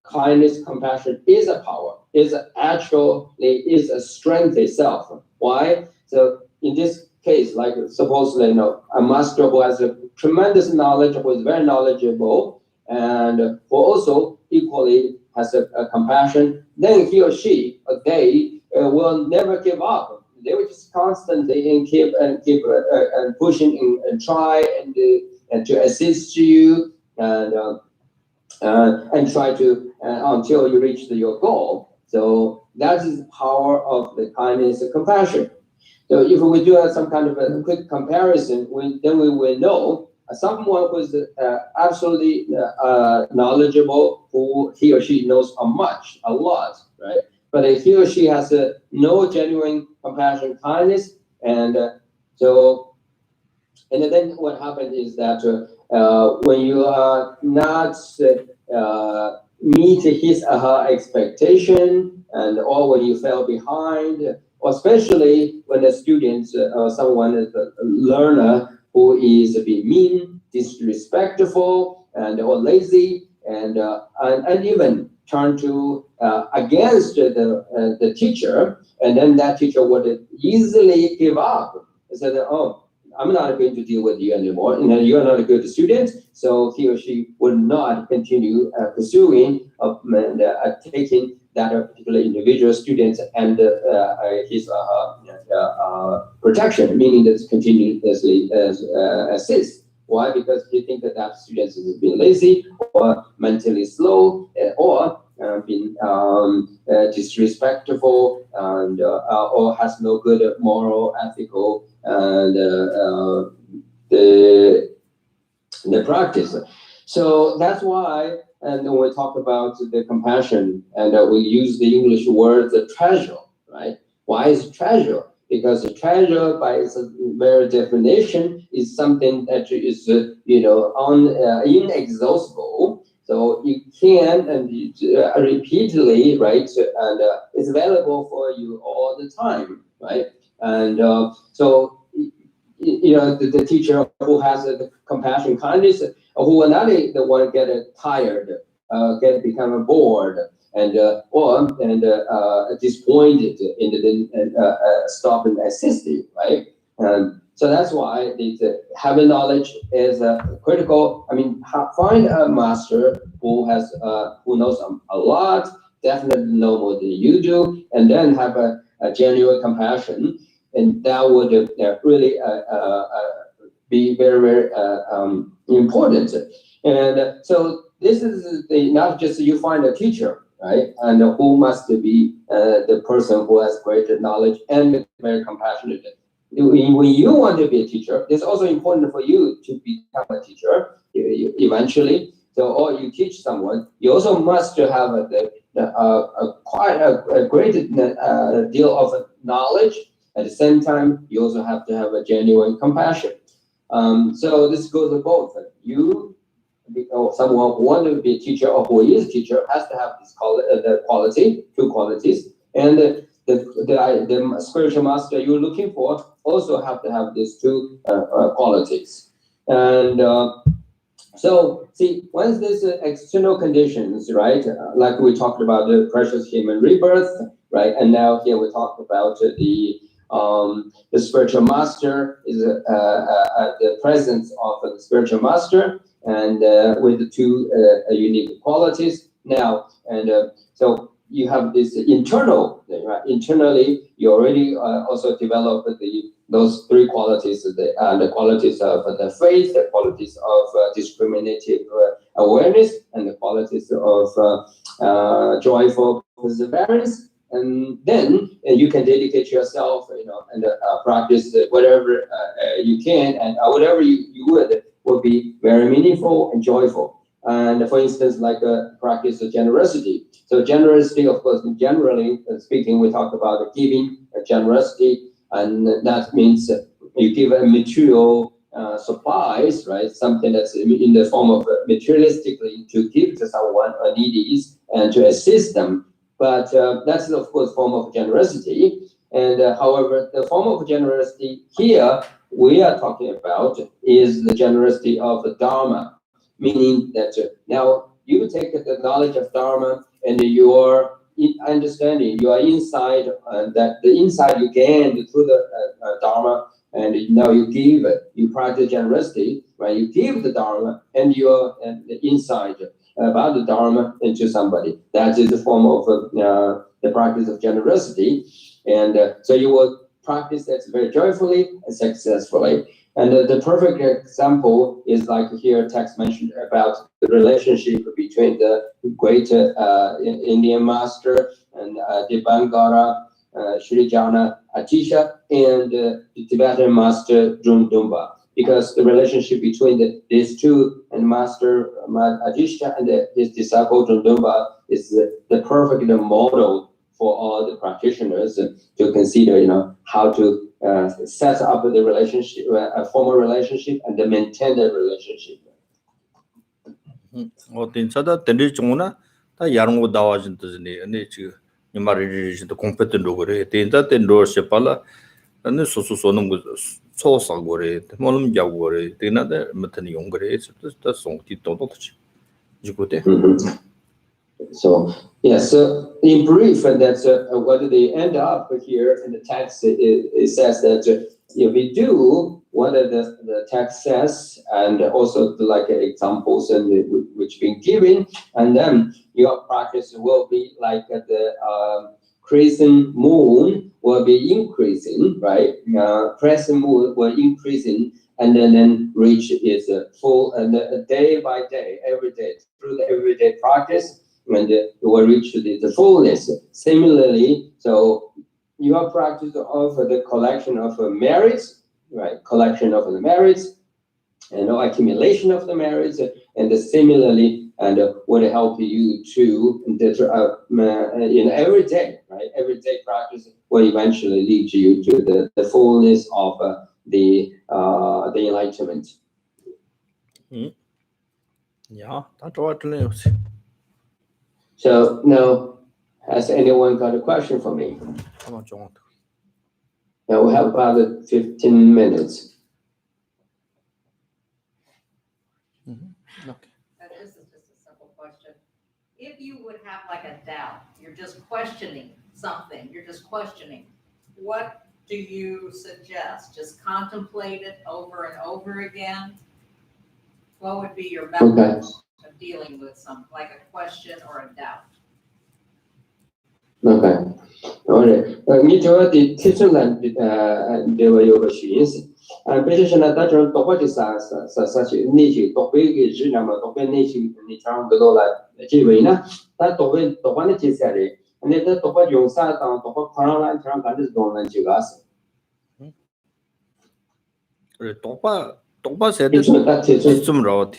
Kindness, compassion is a power, is a strength itself. Why? So in this case, like supposedly, a master who has a tremendous knowledge, who is very knowledgeable, and who also equally has a compassion, then he or she, they will never give up. They will just constantly keep pushing and try and to assist you and try to until you reach your goal. So that is the power of the kindness and compassion. So if we do some kind of a quick comparison, then we will know someone who is absolutely knowledgeable, who he or she knows a lot, right? But if he or she has no genuine compassion, kindness, and then what happens is that when you are not meet his or her expectation, or when you fell behind, or especially when the students or someone is a learner who is being mean, disrespectful, or lazy, and even turn to against the teacher, and then that teacher would easily give up and say that, oh, I'm not going to deal with you anymore, and you're not a good student, so he or she would not continue pursuing and taking that particular individual student and his or her protection, meaning that continuously assist. Why? Because he thinks that student is being lazy or mentally slow or being disrespectful and or has no good moral, ethical, and the practice. So that's why, and when we talk about the compassion, and we use the English word the treasure, right? Why is treasure? because the treasure, by its very definition, is something that is, inexhaustible. So you can repeatedly, right, and it's available for you all the time, right? And so, the teacher who has the compassion, kindness, who will not the one get tired, become bored, and disappointed, and stop and assisting, right? So that's why having knowledge is critical. I mean, find a master who knows a lot, definitely know more than you do, and then have a genuine compassion, and that would really be very, very important. And so this is not just you find a teacher, right? And who must be the person who has greater knowledge and very compassionate. When you want to be a teacher, it's also important for you to become a teacher eventually. So, or you teach someone, you also must have quite a great deal of knowledge. At the same time, you also have to have a genuine compassion. So this goes to both. You, or someone who wants to be a teacher or who is a teacher, has to have this two qualities, and the spiritual master you're looking for also have to have these two qualities. And so, see, once these external conditions, right, like we talked about the precious human rebirth, right, and now here we talk about the spiritual master is the presence of the spiritual master, and with the two unique qualities now, and so you have this internal thing, right? Internally, you already also developed those three qualities, the qualities of the faith, the qualities of discriminative awareness, and the qualities of joyful perseverance. And then you can dedicate yourself, and practice whatever you can, and whatever you would be very meaningful and joyful. And for instance, like practice of generosity. So generosity, of course, generally speaking, we talk about giving generosity, and that means you give a material supplies, right? Something that's in the form of materialistically to give to someone or needy and to assist them. But that's, of course, form of generosity. And however, the form of generosity here we are talking about is the generosity of the Dharma, meaning that now you take the knowledge of Dharma and your understanding, your insight, that the insight you gained through the Dharma, and now you give it, you practice generosity, right? You give the Dharma and your insight about the Dharma into somebody. That is a form of the practice of generosity. And so you will practice that very joyfully and successfully. And the perfect example is like here text mentioned about the relationship between the great Indian master and Devangara, Srijana Atisha, and the Tibetan master Drumdumba. Because the relationship between these two, and Master Atisha and his disciple Drumdumba, is the perfect model for all the practitioners to consider, how to set up the relationship, form a relationship, and then maintain the relationship.
어딘사다 덴리종나 다 야롱고 나와진듯이 아니 지금 이 말이 진짜 공패된도 그래. 덴다 덴로스 팔라 아니 소소소는 거 소사고 그래. 뭐는 자고 그래. 덴나데 못하는 용 그래. 다 송티 또도지. 지고대.
So yes, so in brief, and that's what they end up here in the text. It says that if we do what the text says, and also like examples and which been given, and then your practice will be like the crescent moon will be increasing, right? Crescent moon will increasing, and then reach its full, and day by day, every day through the everyday practice. And it will reach the fullness. Similarly, so your practice of the collection of merits, right? Collection of the merits, and accumulation of the merits, and similarly and would help you to in every day, right? Everyday practice will eventually lead you to the fullness of the enlightenment.
Yeah, that's what it is.
So now, has anyone got a question for me?
How much you want?
Now we have about 15 minutes.
Okay.
This is just a simple question. If you would have like a doubt, you're just questioning something, you're just questioning, what do you suggest? Just contemplate it over and over again? What would be your method of dealing with something like a question or a doubt?
Okay. Alright.你就的提出来这个有个寻思，比如说呢，咱这多的啥些那些多的个质量嘛，多的那些你讲得到了，这位呢，咱多的这些的，你这多的用啥当多的可能来讲干的东西就个是。
똑바 세대 좀 로,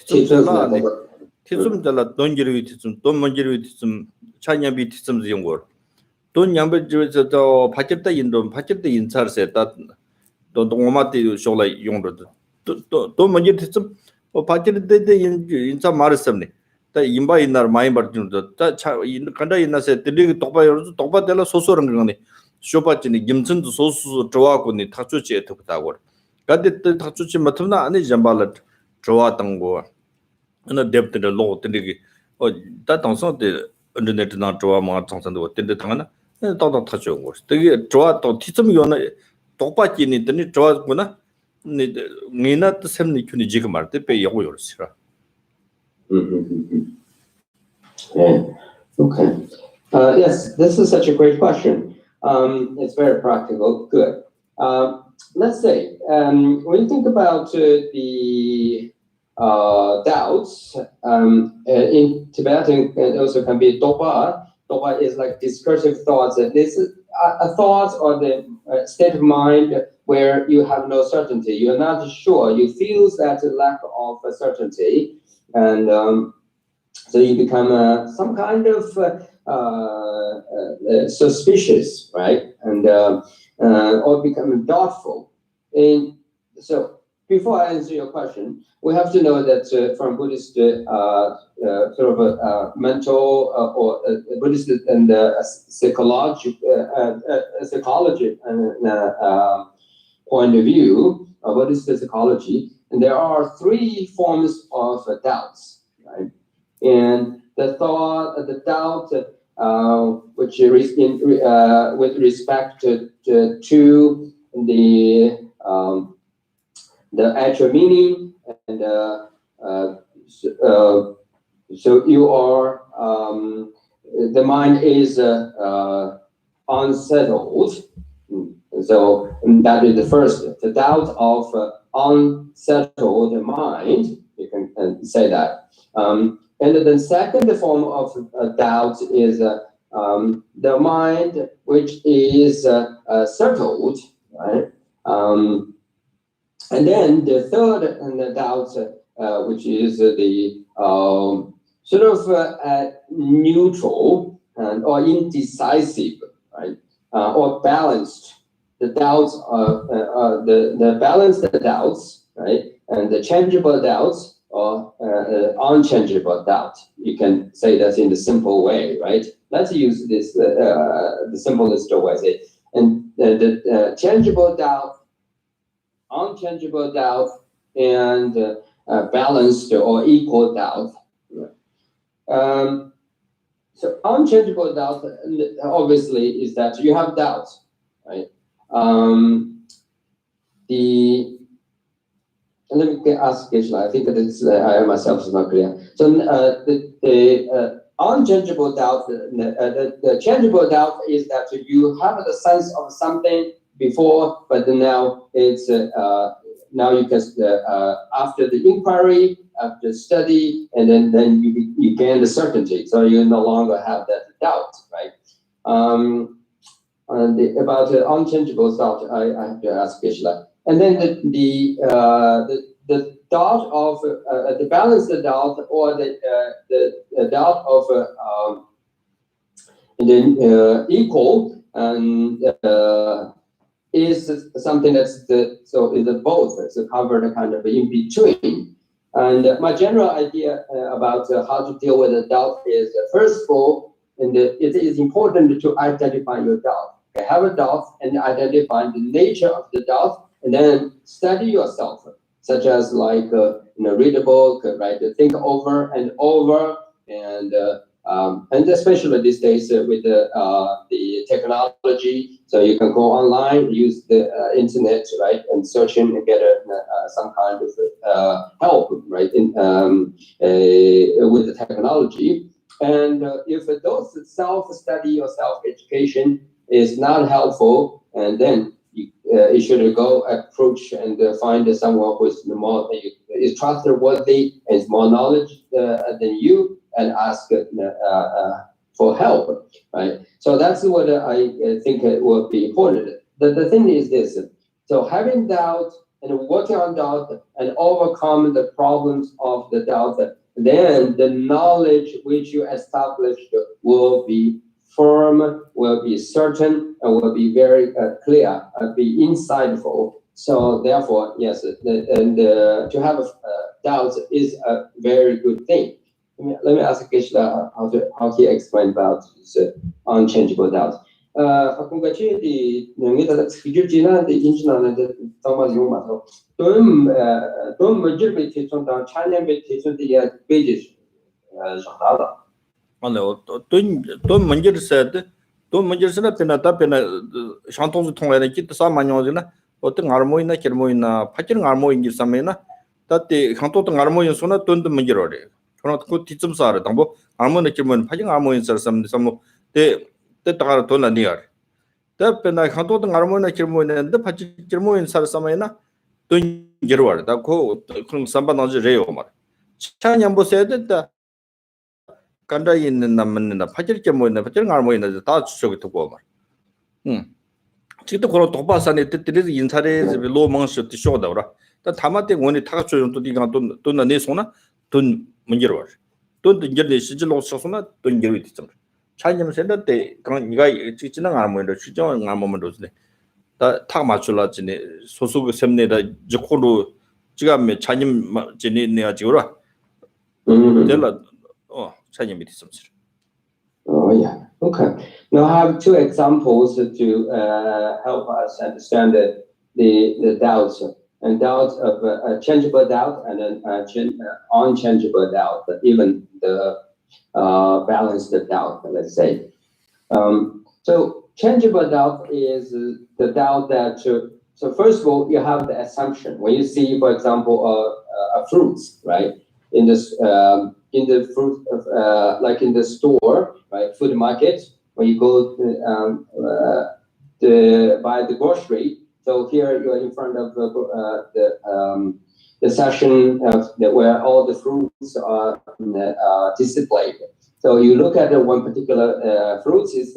좀 달라 돈 지르기 돈 먼지르기 좀 차냐비 좀 지용고 돈 양배 저저 받겠다 인도 받겠다 인사를 했다 돈 동마티 쇼라 용도 돈 먼지 좀 받겠다 인사 말했습니 다 인바 인날 많이 받는다 다 간다 인나세 들리기 똑바 될라 소소런 거네 쇼바지니 김천도 소수 좋아하고니 탁주지에 듣다고 가데 탁주지 맞으나 아니 잠발라 좋아했던 거 나 데프트 로 들리기 다 당선데 인터넷 나 좋아 뭐 당선도 된데 당하나 또 타죠 거 되게 좋아 또 티점 요나 똑바지니 되니 좋아구나 니나 셈니 큐니 지금 말때 배 여고 요르시라
Yeah. Okay. Yes, this is such a great question. It's very practical. Good. Let's say when you think about the doubts in Tibetan, it also can be dopa. Dopa is like discursive thoughts. This is a thought or the state of mind where you have no certainty. You're not sure. You feel that lack of certainty, and so you become some kind of suspicious, right? And or become doubtful. And so before I answer your question, we have to know that from Buddhist sort of mental or Buddhist and psychology point of view, Buddhist psychology, and there are three forms of doubts, right? And the thought, the doubt, which is with respect to the actual meaning, and so you are the mind is unsettled. So that is the first, the doubt of unsettled mind. You can say that. And the second form of doubt is the mind which is settled, right? And then the third and the doubt, which is the sort of neutral and or indecisive, right? Or balanced. The doubts are the balanced doubts, right? And the changeable doubts or unchangeable doubt. You can say that in the simple way, right? Let's use this the simplest way. And the changeable doubt, unchangeable doubt, and balanced or equal doubt. So unchangeable doubt, obviously, is that you have doubts, right? Let me ask Geshe-la. I think that it's, I myself is not clear. So the unchangeable doubt, the changeable doubt is that you have the sense of something before, but now it's now you can after the inquiry, after study, and then you gain the certainty. So you no longer have that doubt, right? About the unchangeable doubt, I have to ask Geshe-la. And then the doubt of the balanced doubt or the doubt of the equal and is something that's so is both. It's covered kind of in between. And my general idea about how to deal with the doubt is first of all, it is important to identify your doubt. You have a doubt and identify the nature of the doubt, and then study yourself, such as like read a book, right? Think over and over, and especially these days with the technology, so you can go online, use the internet, right, and search and get some kind of help, right, with the technology. And if those self-study or self-education is not helpful, and then you should go approach and find someone who is more is trustworthy and is more knowledge than you, and ask for help, right? So that's what I think will be important. The thing is this: so having doubt and working on doubt and overcome the problems of the doubt, then the knowledge which you established will be firm, will be certain, and will be very clear, be insightful. So therefore, yes, to have doubts is a very good thing. Let me ask Geshe how he explained about this unchangeable doubt. 아까 여기다 기준지나 인지나는 담아서 말로 돈 먼저 배치선다 차년 배치선이야 베지 정답다.
아니 돈 먼저 세트 돈 먼저 세나 페나타 페나 샹통즈 통해는 기타 사만요지나 어떤 알모이나 결모이나 파치는 알모인지 삼메나 다때 강토도 알모인 소나 돈도 먼저래. 그러나 그 뒤쯤사를 당보 알모는 결모는 파진 알모인 살삼 삼모 때 따라 돈 아니야. 답변나 강토도 알모이나 결모인데 파치 결모인 살삼에나 돈 결월 다고 그런 삼반하지 레요 말. 차년보 세됐다. 간다 있는 남는다 파질 결모인데 파질 알모인데 다 저기 두고 말. 지금 그런 도바산에 뜻들이 인사를 로망스 쇼다라. 다 다마때 원이 타가 조용도 네가 돈 내소나 돈 문제로. 돈도 이제 시질로 써서나 돈 이제 있잖아. 차이점 센터 때 그런 네가 지지는 안 모인다. 추정 안 모면 되네. 다 맞출라지네. 소속 셈내다 저코로 지금 차님 지내야 지오라. 될라 차님이 있었어.
Oh yeah. Okay. Now I have two examples to help us understand the doubts and doubts of changeable doubt and then unchangeable doubt, but even the balanced doubt, let's say. So changeable doubt is the doubt that. So first of all, you have the assumption when you see, for example, a fruit, right? In the fruit of like in the store, right? Food market, when you go to buy the grocery. So here you are in front of the section of where all the fruits are displayed. So you look at one particular fruits, is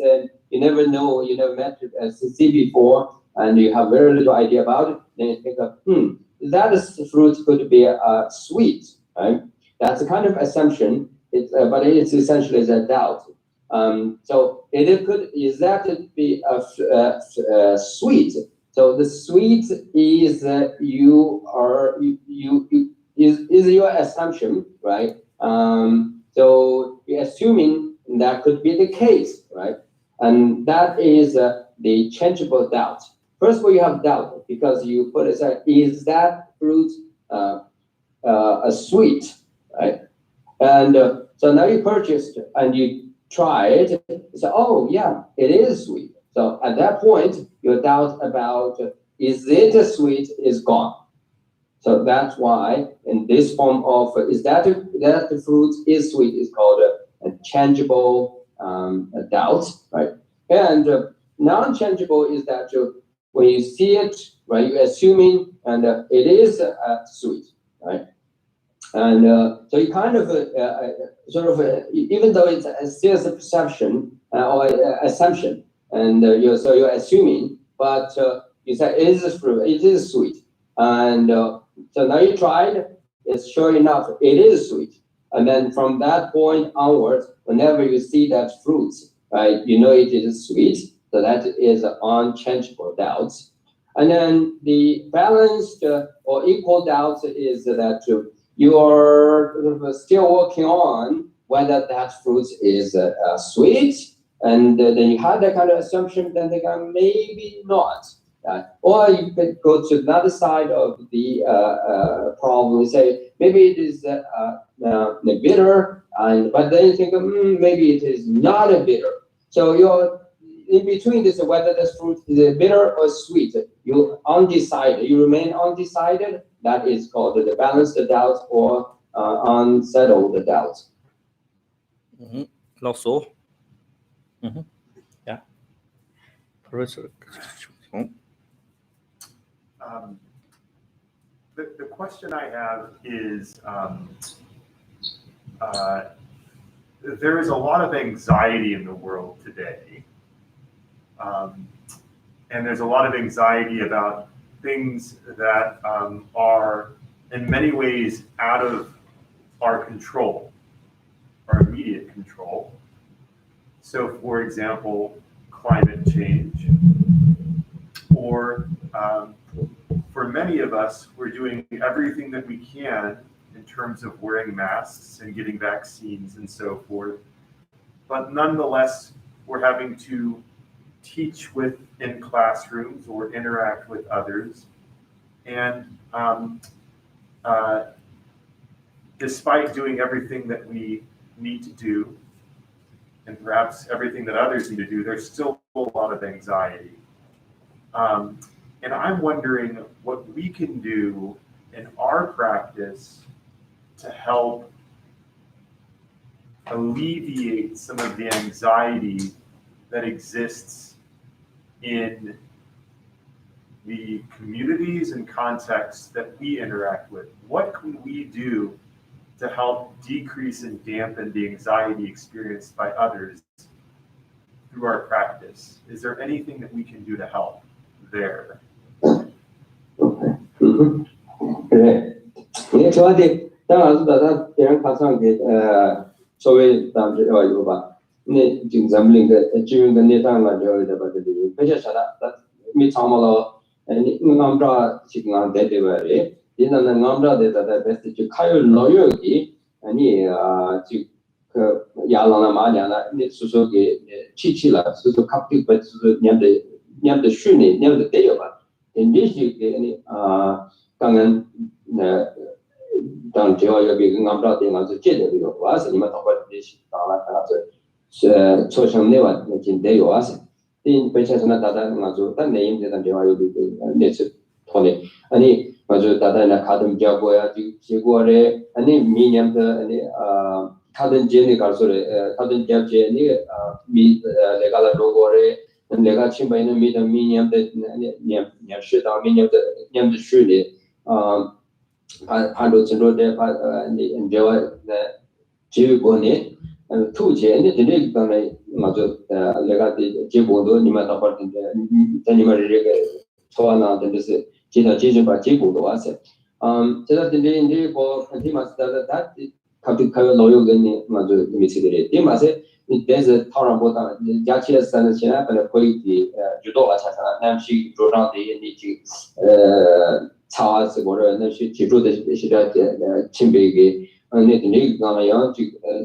you never know, you never met see before, and you have very little idea about it. Then you think of, that fruit could be sweet, right? That's a kind of assumption, but it's essentially a doubt. So it could is that to be sweet. So the sweet is is your assumption, right? So you're assuming that could be the case, right? And that is the changeable doubt. First of all, you have doubt because you put aside, is that fruit a sweet, right? And so now you purchased and you try it. So, oh yeah, it is sweet. So at that point, your doubt about is it sweet is gone. So that's why in this form of is that the fruit is sweet is called a changeable doubt, right? And non-changeable is that when you see it, right, you're assuming and it is sweet, right? And so you kind of sort of even though it's still a perception or assumption, and you're assuming, but you say it is fruit, it is sweet, and so now you tried, it's sure enough, it is sweet. And then from that point onwards, whenever you see that fruit, right, you know it is sweet. So that is an unchangeable doubt. And then the balanced or equal doubt is that you are still working on whether that fruit is sweet. And then you have that kind of assumption, then they can maybe not. Or you could go to another side of the problem and say, maybe it is bitter, but then you think, maybe it is not a bitter. So you're in between this, whether this fruit is bitter or sweet, you undecided, you remain undecided. That is called the balanced doubt or unsettled doubt.
Also, yeah, Professor.
The question I have is, there is a lot of anxiety in the world today. And there's a lot of anxiety about things that are in many ways out of our control, our immediate control. So for example, climate change, or for many of us, we're doing everything that we can in terms of wearing masks and getting vaccines and so forth. But nonetheless, we're having to teach in classrooms or interact with others. And despite doing everything that we need to do, and perhaps everything that others need to do, there's still a lot of anxiety. And I'm wondering what we can do in our practice to help alleviate some of the anxiety that exists in the communities and contexts that we interact with. What can we do to help decrease and dampen the anxiety experienced by others through our practice? Is there anything that we can do to help there?
그래. 이게 저한테 당연하다. 대한 가상게 소위 담주어 이거 봐. 근데 지금 잠링의 지금의 내장만 저기다 봐도 배셔서다. 미창마로 아니 남자 지금 안 되대버리. 얘는 남자 되다 베스트 카율 넣어요기 아니 지금 그 야랑나 마냐나 수수게 치치라 수수 갑자기 수수 냠데 쉬네 냠데 때려 봐. 인디시 아니 강은 당 제가 여기 남자 되면서 제대로 와서 이만 더 벌듯이 나와서 초청내와 진대요 와서 이 배치에서는 다다 가지고 단 내임되는 대화 여기 내서 토네 아니 가지고 다다나 가든 잡고야 지구월에 아니 미년도 아니 가든 제네 가서래 가든 잡제니 미 내가 로고래 내가 친구는 미년도 년 쉬다 미년도 년도 쉬네 한도 진로대 대화 지구권에 투제는 되게 간에 맞아 내가 제보도 님한테 받는데 다니마리게 소환한 데서 제가 제주바 제보도 왔어요. 제가 근데 뭐 컨티마스다가 다 갑자기 넣어요겠니 맞아 미치들이 이 맛에 there's 타랑보다 야치에서는 지나 거의 주도가 차잖아. 남시 조랑데 이제 차와서 뭐를 남시 지도대 시대 침배기 아니 근데 가면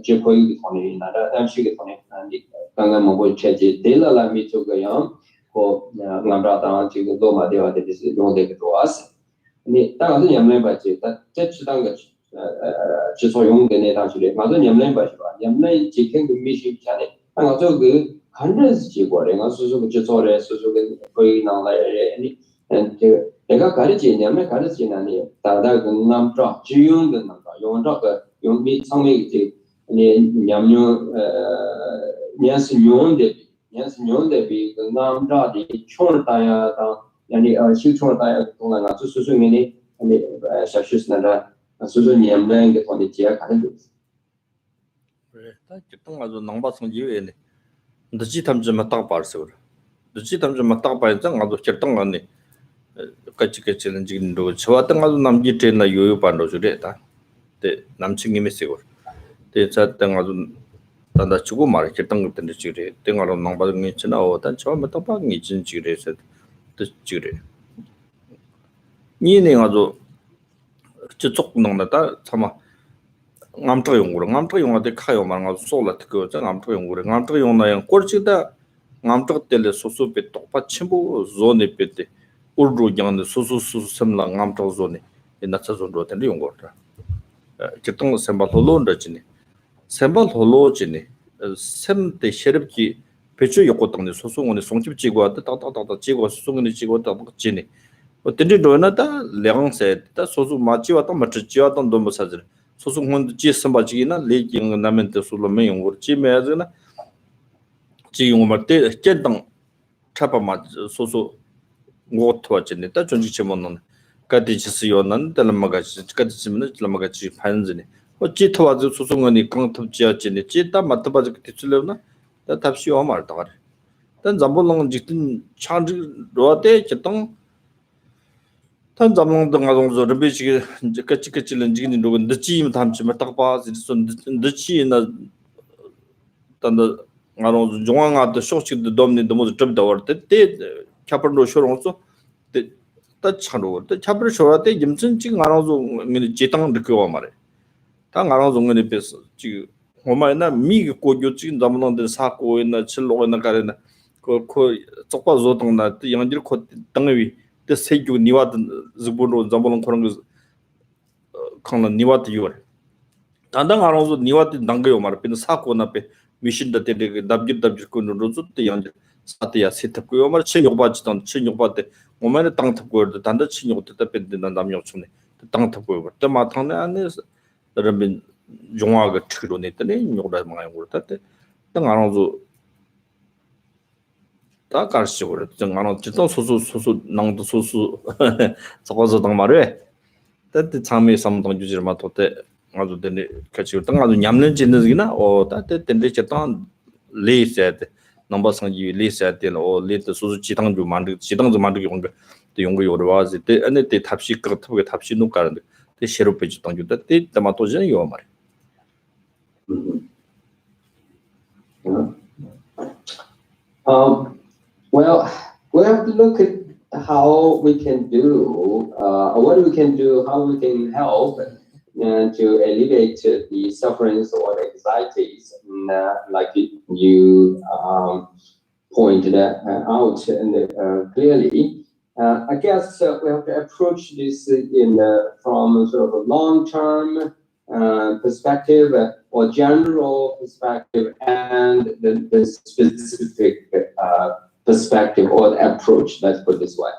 제 거의 돈이 나라 남시게 돈이 아니 강간 먹고 체제 데라라 미쪽이요. 그 남라다 지금 도마대와 되듯이 용되기도 왔어. 아니 다가서 냠내 받지. 제 주당 거 지소 용되네 당시에 맞아 냠내 받지 봐. 냠내 지킨 그 미시 전에 아까 저그 간레스 지고래가 수수 지소래 수수게 거의 나라에 아니 내가 가르치냐면 가르치나니 다다 남자 지용된 남자 용자가 용미 상매기 아니 냠뇨 년스뇽데 비 남자디 총다야다 아니 실총다야 동안아 수수미니 아니 샤슈스나다 수수님랭게 돈이지야 가는 거
그래. 다 기타 가지고 남바성 지외네. 늦지 탐좀 딱 봐서 그래. 늦지 탐좀 딱 봐야 가도 결정 안네. 같이 지는 지금도 저왔던 가도 남기테나 요요 반도 주래다. 때 남친이 메시고 대자 땅아주 단다 주고 말이 결정 것들이 지그래 땡아로 남바는 있잖아 어떤 처음에 떡방이 있진 지그래서 또 지그래 니네 아주 저쪽 농다다 참아 ngamtra yongde khayo mar nga sola tko cha ngamtra yongna yang korchida ngamtra tele soso pe tokpa chimbo zone pete urdu yang soso semla ngamtra zone ina cha zone ro ten yongorta kitong sembal holo nda chini sembal holo chini sem de sheribki pecho yokotong soso ngone songchip jigo ta jigo soso ngone jigo ta chini 어떤지 로나다 량세 다 소수 마치와도 마치와도 너무 사질 소수 혼도 지선바지기나 레깅 나멘데 술로메 용고 지메즈나 지용 말때 젠당 차바마 소수 고토와진데 다 존지치 못는 가디지스요는 달마가지 가디지면 달마가지 판즈니 어찌토와즈 소수원이 강탑지야진데 찌다 맞다바지 티출려나 다 답시오 말다 가래 단 잠볼롱 직든 차지 로데 jetong tan zamlong dang azong zo rebe chi ka len jigin ro nda chi tam chi ma tak pa zi son nda chi na tan da ngaro jong nga da shok chi dom ni dom zo da war te chapar ro shorong so te ta charo te chapar shora te yimchen chi ngaro zo ngi ji tang de ko ma re ta ngaro zo ngi pe chi ho ma na mi ko gyo chi zamlong de sa ko na chil lo na ka re na ko chokpa zo tang na yang jil ko tang wi the seju niwat zubunro zambolon korong kangla niwat yuar tandang arongzo niwat dangayo mar pin sako na pe mission da te dabjir ko no zo te yang satya setap ko mar che yoba chitan che yoba te omane tang tap ko da tanda chi yoba te pe na nam yok chune tang tap ko te ma thang ne ane rabin jongwa ga thiro ne te ne yoba ma ngor ta te tang arongzo 다 가르치고 정하는 진짜 소수 낭도 소수 저거서 당 말에 때때 참에 삼동 주지만 또때 아주 되네 같이 어떤 아주 냠는 짓는기나 다때 된데 제단 레이셋 넘버상 이 레이셋 오 레이트 소수 지당 좀 만들기 온거 또 용거 요러 와지 때 안에 때 답시 그렇게 답시 놓 가는데 때 새로 빼지 당 주다 때 마토 전에 요 말.
Well, we have to look at how we can do, what we can do, how we can help to alleviate the sufferings or anxieties, like you pointed out clearly. I guess we have to approach this from sort of a long-term perspective or general perspective and the specific perspective or approach, let's put it this way.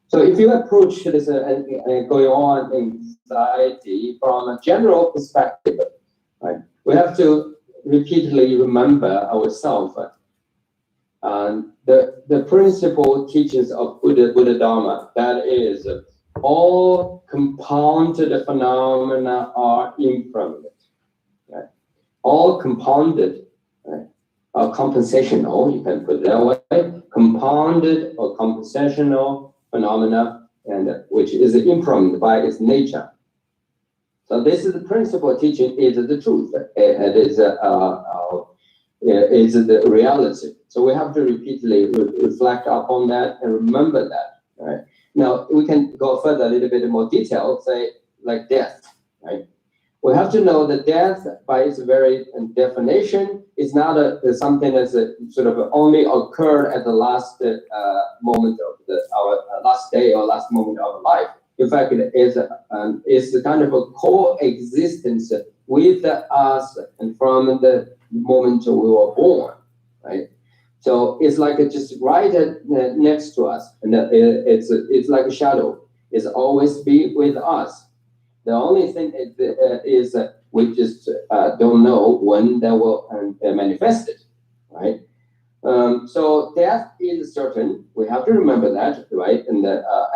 So if you approach this going on anxiety from a general perspective, right, we have to repeatedly remember ourselves the principal teachings of Buddha Dharma, that is, all compounded phenomena are impermanent. Right? All compounded, right, are compensational, you can put it that way, compounded or compensational phenomena, and which is impermanent by its nature. So this is the principal teaching, is the truth. It is the reality. So we have to repeatedly reflect upon that and remember that. Right? Now we can go further a little bit more detail, say like death. Right? We have to know that death, by its very definition, is not something that's sort of only occurred at the last moment of our last day or last moment of life. In fact, it is a kind of a coexistence with us and from the moment we were born, right? So it's like it's just right next to us, and it's like a shadow. It's always be with us. The only thing is we just don't know when that will manifest it, right? So death is certain. We have to remember that, right? And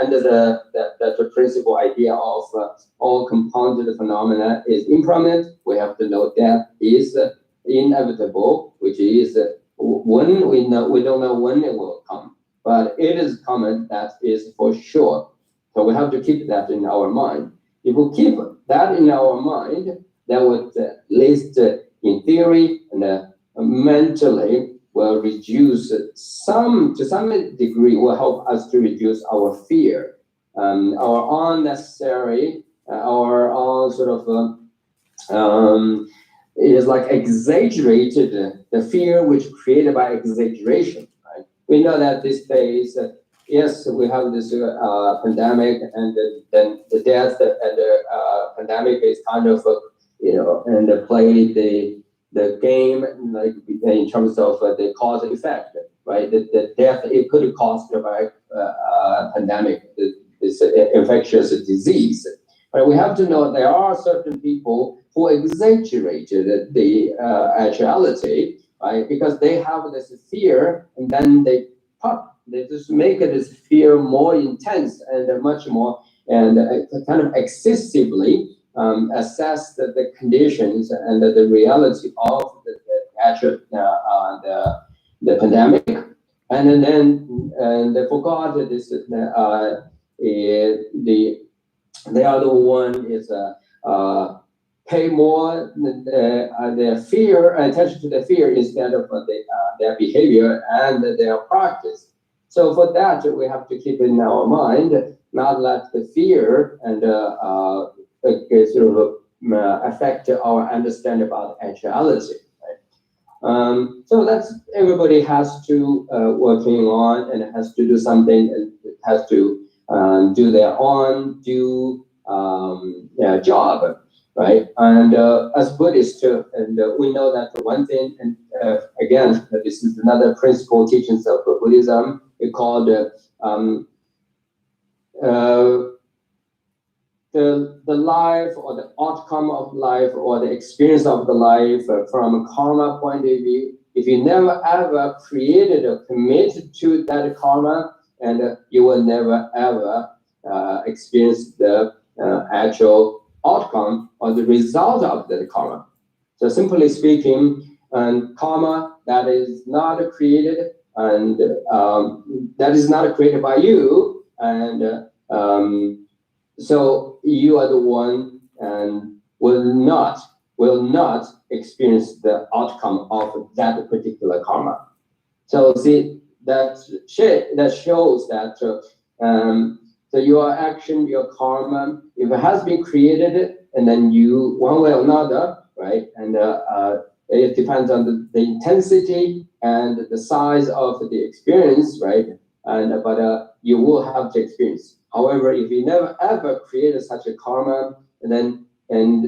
under the principal idea of all compounded phenomena is impermanent, we have to know death is inevitable, which is when we don't know when it will come, but it is coming. That is for sure. So we have to keep that in our mind. if we keep that in our mind, that would at least in theory and mentally will reduce to some degree, will help us to reduce our fear, our unnecessary, our all sort of it is like exaggerated, the fear which created by exaggeration, right? We know that these days, yes, we have this pandemic, and then the death and the pandemic is kind of, and play the game, like in terms of the cause and effect, right? The death, it could be caused by pandemic, this infectious disease. But we have to know there are certain people who exaggerated the actuality, right? Because they have this fear, and then they just make this fear more intense and much more, and kind of excessively assess the conditions and the reality of the actual the pandemic, and they forgot that this they are the one is pay more their fear, attention to the fear instead of their behavior and their practice. So for that, we have to keep in our mind, not let the fear and sort of affect our understanding about actuality. Right? So that's everybody has to working on, and has to do something, and has to do their own job, right? And as Buddhists, and we know that the one thing, and again, this is another principle teachings of Buddhism, we call the life, or the outcome of life, or the experience of the life from a karma point of view. If you never ever created or committed to that karma, and you will never ever experience the actual outcome or the result of the karma. So simply speaking, karma that is not created, and that is not created by you, and so you are the one and will not experience the outcome of that particular karma. So see, that shows that so your action, your karma, if it has been created, and then you, one way or another, right? And it depends on the intensity and the size of the experience, right? And but you will have to experience. However, if you never ever created such a karma, and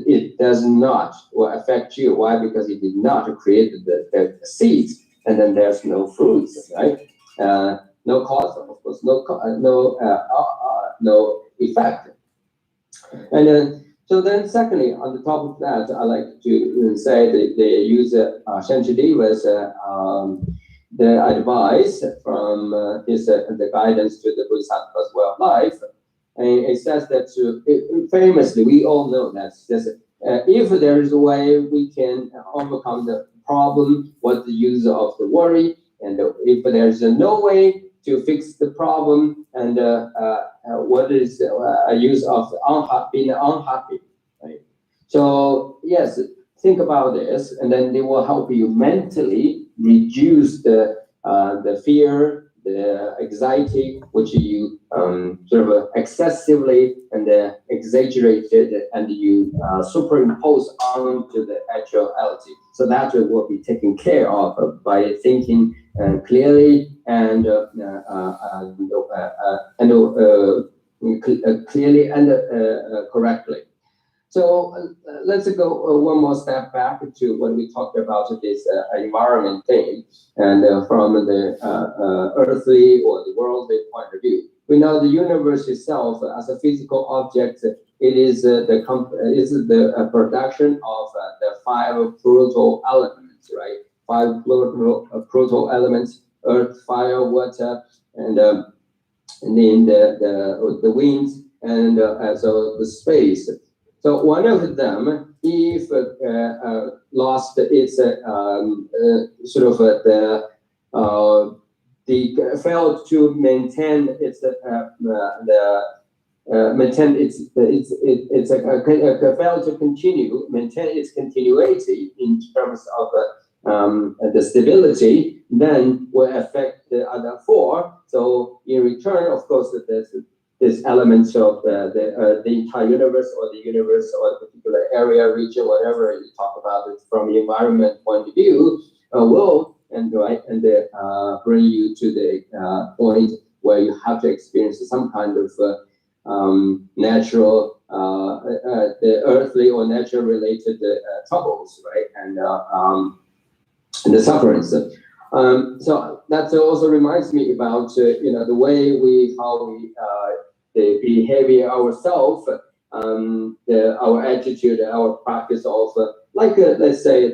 it does not will affect you. Why? Because you did not create the seeds, and then there's no fruits, right? No cause, of course, no effect. And then, so then secondly, on the top of that, I like to say that they use Shantideva's the advice from his the guidance to the Bodhisattva's way of life. And it says that famously, we all know that if there is a way we can overcome the problem, what's the use of the worry? And if there's no way to fix the problem, and what is a use of being unhappy, right? So yes, think about this, and then they will help you mentally reduce the fear, the anxiety, which you sort of excessively and exaggerated, and you superimpose onto the actuality. So that will be taken care of by thinking clearly and clearly and correctly. So let's go one more step back to when we talked about this environment thing, and from the earthly or the worldly point of view. We know the universe itself as a physical object. It is the production of the 5 plural elements, right? 5 plural elements: earth, fire, water, and then the winds, and so the space. So one of them, if lost its sort of failed to maintain its maintain it's a fail to continue, maintain its continuity in terms of the stability, then will affect the other four. So in return, of course, there's elements of the entire universe or the universe or a particular area, region, whatever you talk about it from the environment point of view, will bring you to the point where you have to experience some kind of natural, the earthly or natural related troubles, right? And the sufferings. So that also reminds me about the way how we the behavior ourselves, our attitude, our practice of let's say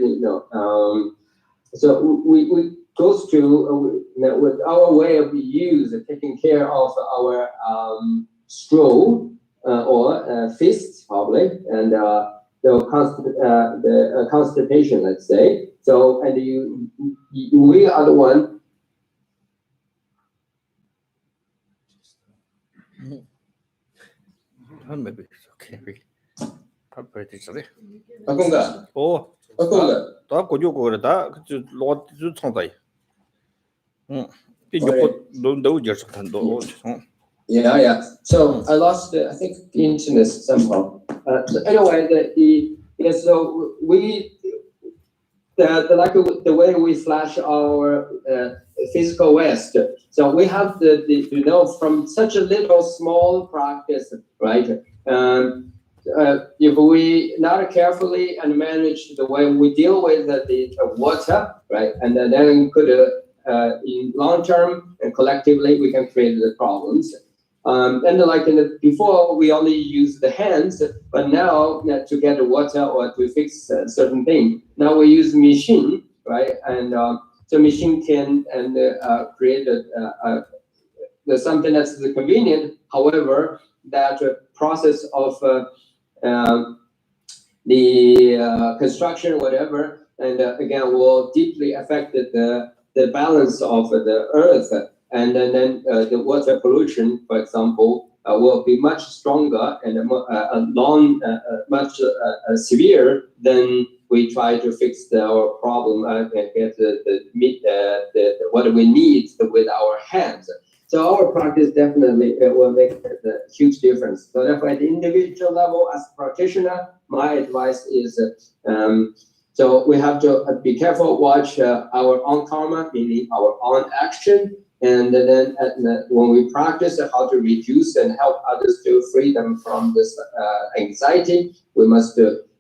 so we goes to with our way of use taking care of our stool or fist probably and the constipation, let's say. So and we are the one.
Maybe it's okay. Probably sorry.
아공가,
오,
아공가.
다 고주고 다 로드 총다이. 너 just 너
Yeah. So I lost I think the internet somehow. So anyway, so we the way we slash our physical waste. So we have from such a little small practice, right? If we not carefully and manage the way we deal with the water, right, and then could in long term and collectively we can create the problems. And before we only use the hands, but now to get the water or to fix a certain thing, now we use machine, right? And so machine can create something that's convenient. However, that process of the construction, whatever, and again will deeply affect the balance of the earth. And then the water pollution, for example, will be much stronger and much severe than we try to fix our problem and get what we need with our hands. So our practice definitely will make a huge difference. So therefore, at the individual level, as a practitioner, my advice is so we have to be careful, watch our own karma, meaning our own action. And then when we practice how to reduce and help others to free them from this anxiety, we must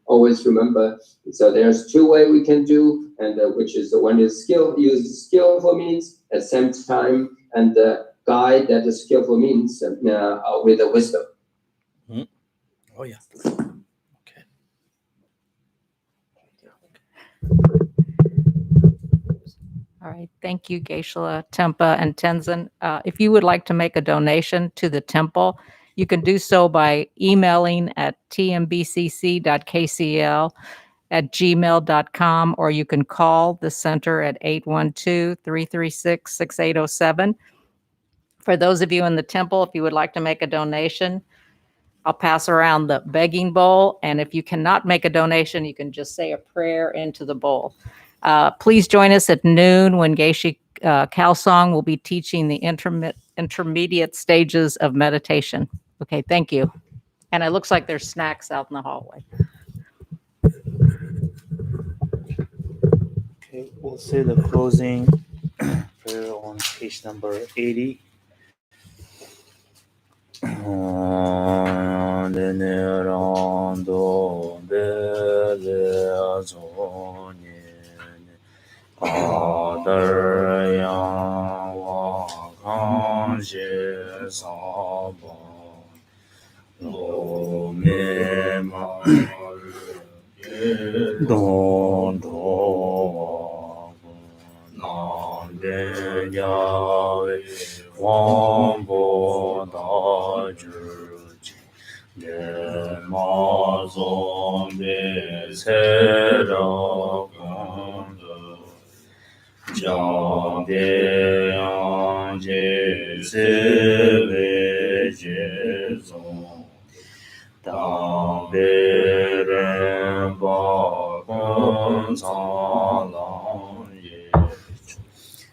always remember. So there's two ways we can do, and which is one is use skillful means at the same time, and guide that skillful means with the wisdom.
Oh yeah. Okay.
All right, thank you, Geshe-la, Tempa, and Tenzin. If you would like to make a donation to the temple, you can do so by emailing at tmbcc.kcl@gmail.com, or you can call the center at 812-336-6807. For those of you in the temple, if you would like to make a donation, I'll pass around the begging bowl, and if you cannot make a donation, you can just say a prayer into the bowl. Please join us at noon when Geshe Khalsang will be teaching the intermediate stages of meditation. Okay, thank you. And it looks like there's snacks out in the hallway.
Okay, we'll say the closing prayer on page number 80.
Jade Dang Bere Ba Kun Sa Lang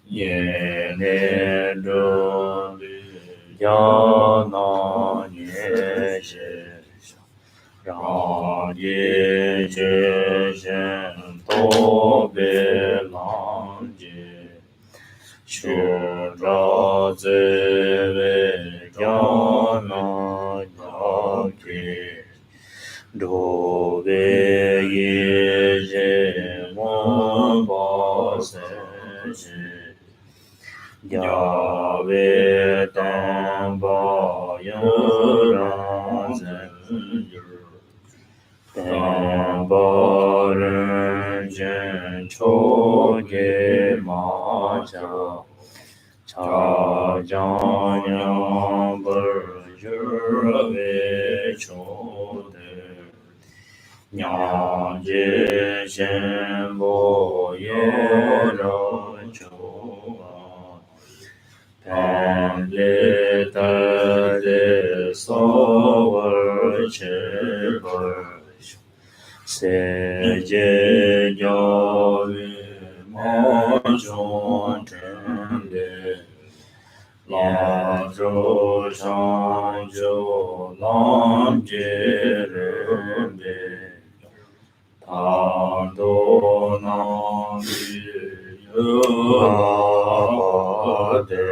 Ye Ne Do Ya Na Ye She Rang Ye Je Shen To Be Lang Je Shu Ra Ze Ve Ya Na Ya Ke Do Ve Ye Je Mo Ba Se Je Ya Ve Tan Ba Yo Ra Zen Tan Ba Ren Jen Cho Ge Ma Cha Cha Jiang Yang Ber Zhe Ve Cho De Nyang Jie Shen Bo Ye Ra Cho Pan Le Ta De So Wer Che Ber Se Je Jia Yu Ma Zhong Chen De Lan Zhou Shang Zhou Lang Jie Ren Bei Tang Do Nam Yu Ma De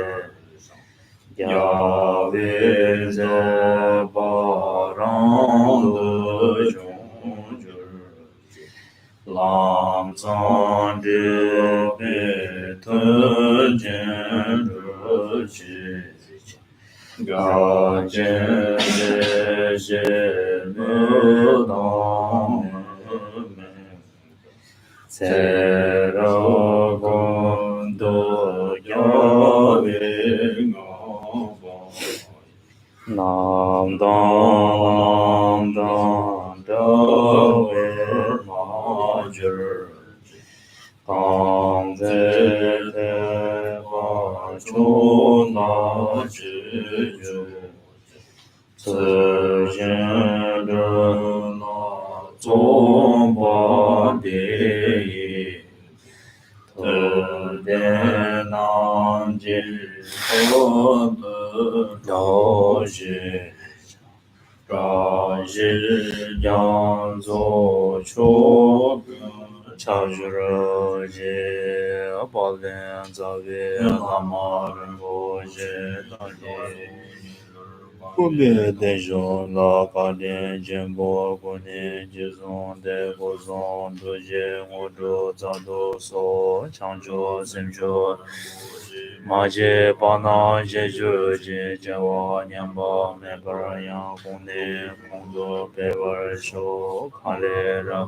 Ya Wei Ze Ba Rang De Zhong Zhi Lam Zang De Bei Tun Jian Ru Qi Ga Jian De Xie Mu Dang Men Cai Ra Gong Do Ya Wei Nga Ba Nam Dang Da Wei Ma Zhi Gang Zhe Te Ba Chu Na Zhi Ju Zi Xian Zhe Na Zong Ba De Yi De Nam Jin Ho De Dao Xi Ra Zhi Yang Zhou Qiu Cha Zhi Ru Ji Ba Lian Za Wei Lama Ren Bo Xi Da Ji Gu Bie De Zhong La Ka Lian Jian Bo Gu Nian Ji Zong De Gu Zong Du Ji Wu Zhu Za Du So Chang Zhu Sim Zhu Ma Ji Ba Na Ji Zhu Ji Jia Wa Nian Ba Me Bar Yang Gong Ni Gong Du Bei Wer Shou Kan Le Ra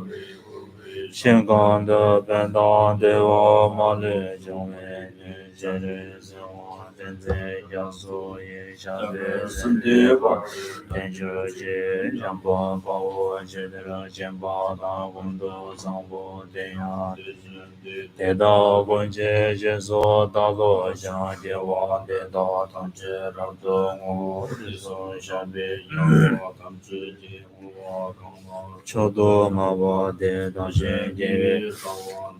Xin Gang De Ben Dang De Wa Ma Le Jiang Wei Ni Jie Li Zhen Wang Den Zai Jiang Su Yi Xia Bei Sen De Ba Dian Zhi Ji Jiang Bo Ba Wu Ji De Re Jian Ba Da Gong Du Zang Bu De Yang De Da Gong Jie Jie Su Da Lu Xiang De Wang De Da Tang Zhi Ra Du Ngo Ri Su Xia Bei Yang Wa Tam Zhi Ji Wu Wa Gang Ma Qiu Du Ma Ba De Da Xin De Wei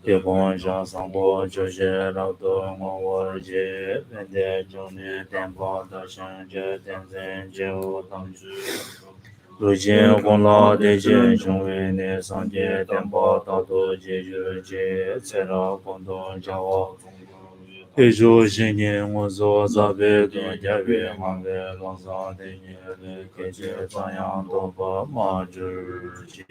De Gong Xia Sang Bo Zhi Xie Ra Du Ngo Wo Ji Ben De Zhong Ni Den Ba Da Xian Jie Den Zhen Jie Wu Tam Zhi Lu Jin Gong La De Jie Xiong Wei Ne Sang Jie Den Ba Da Du Jie Ju Jie Cai Ra Gong Dong Jia Wa Pei Zhu Xin Nian Wu Zuo Za Bei Du Jia Wei Han Wei Long Sa De Ye Le Ke Jie Zang Yang Do Ba Ma Zhi Ji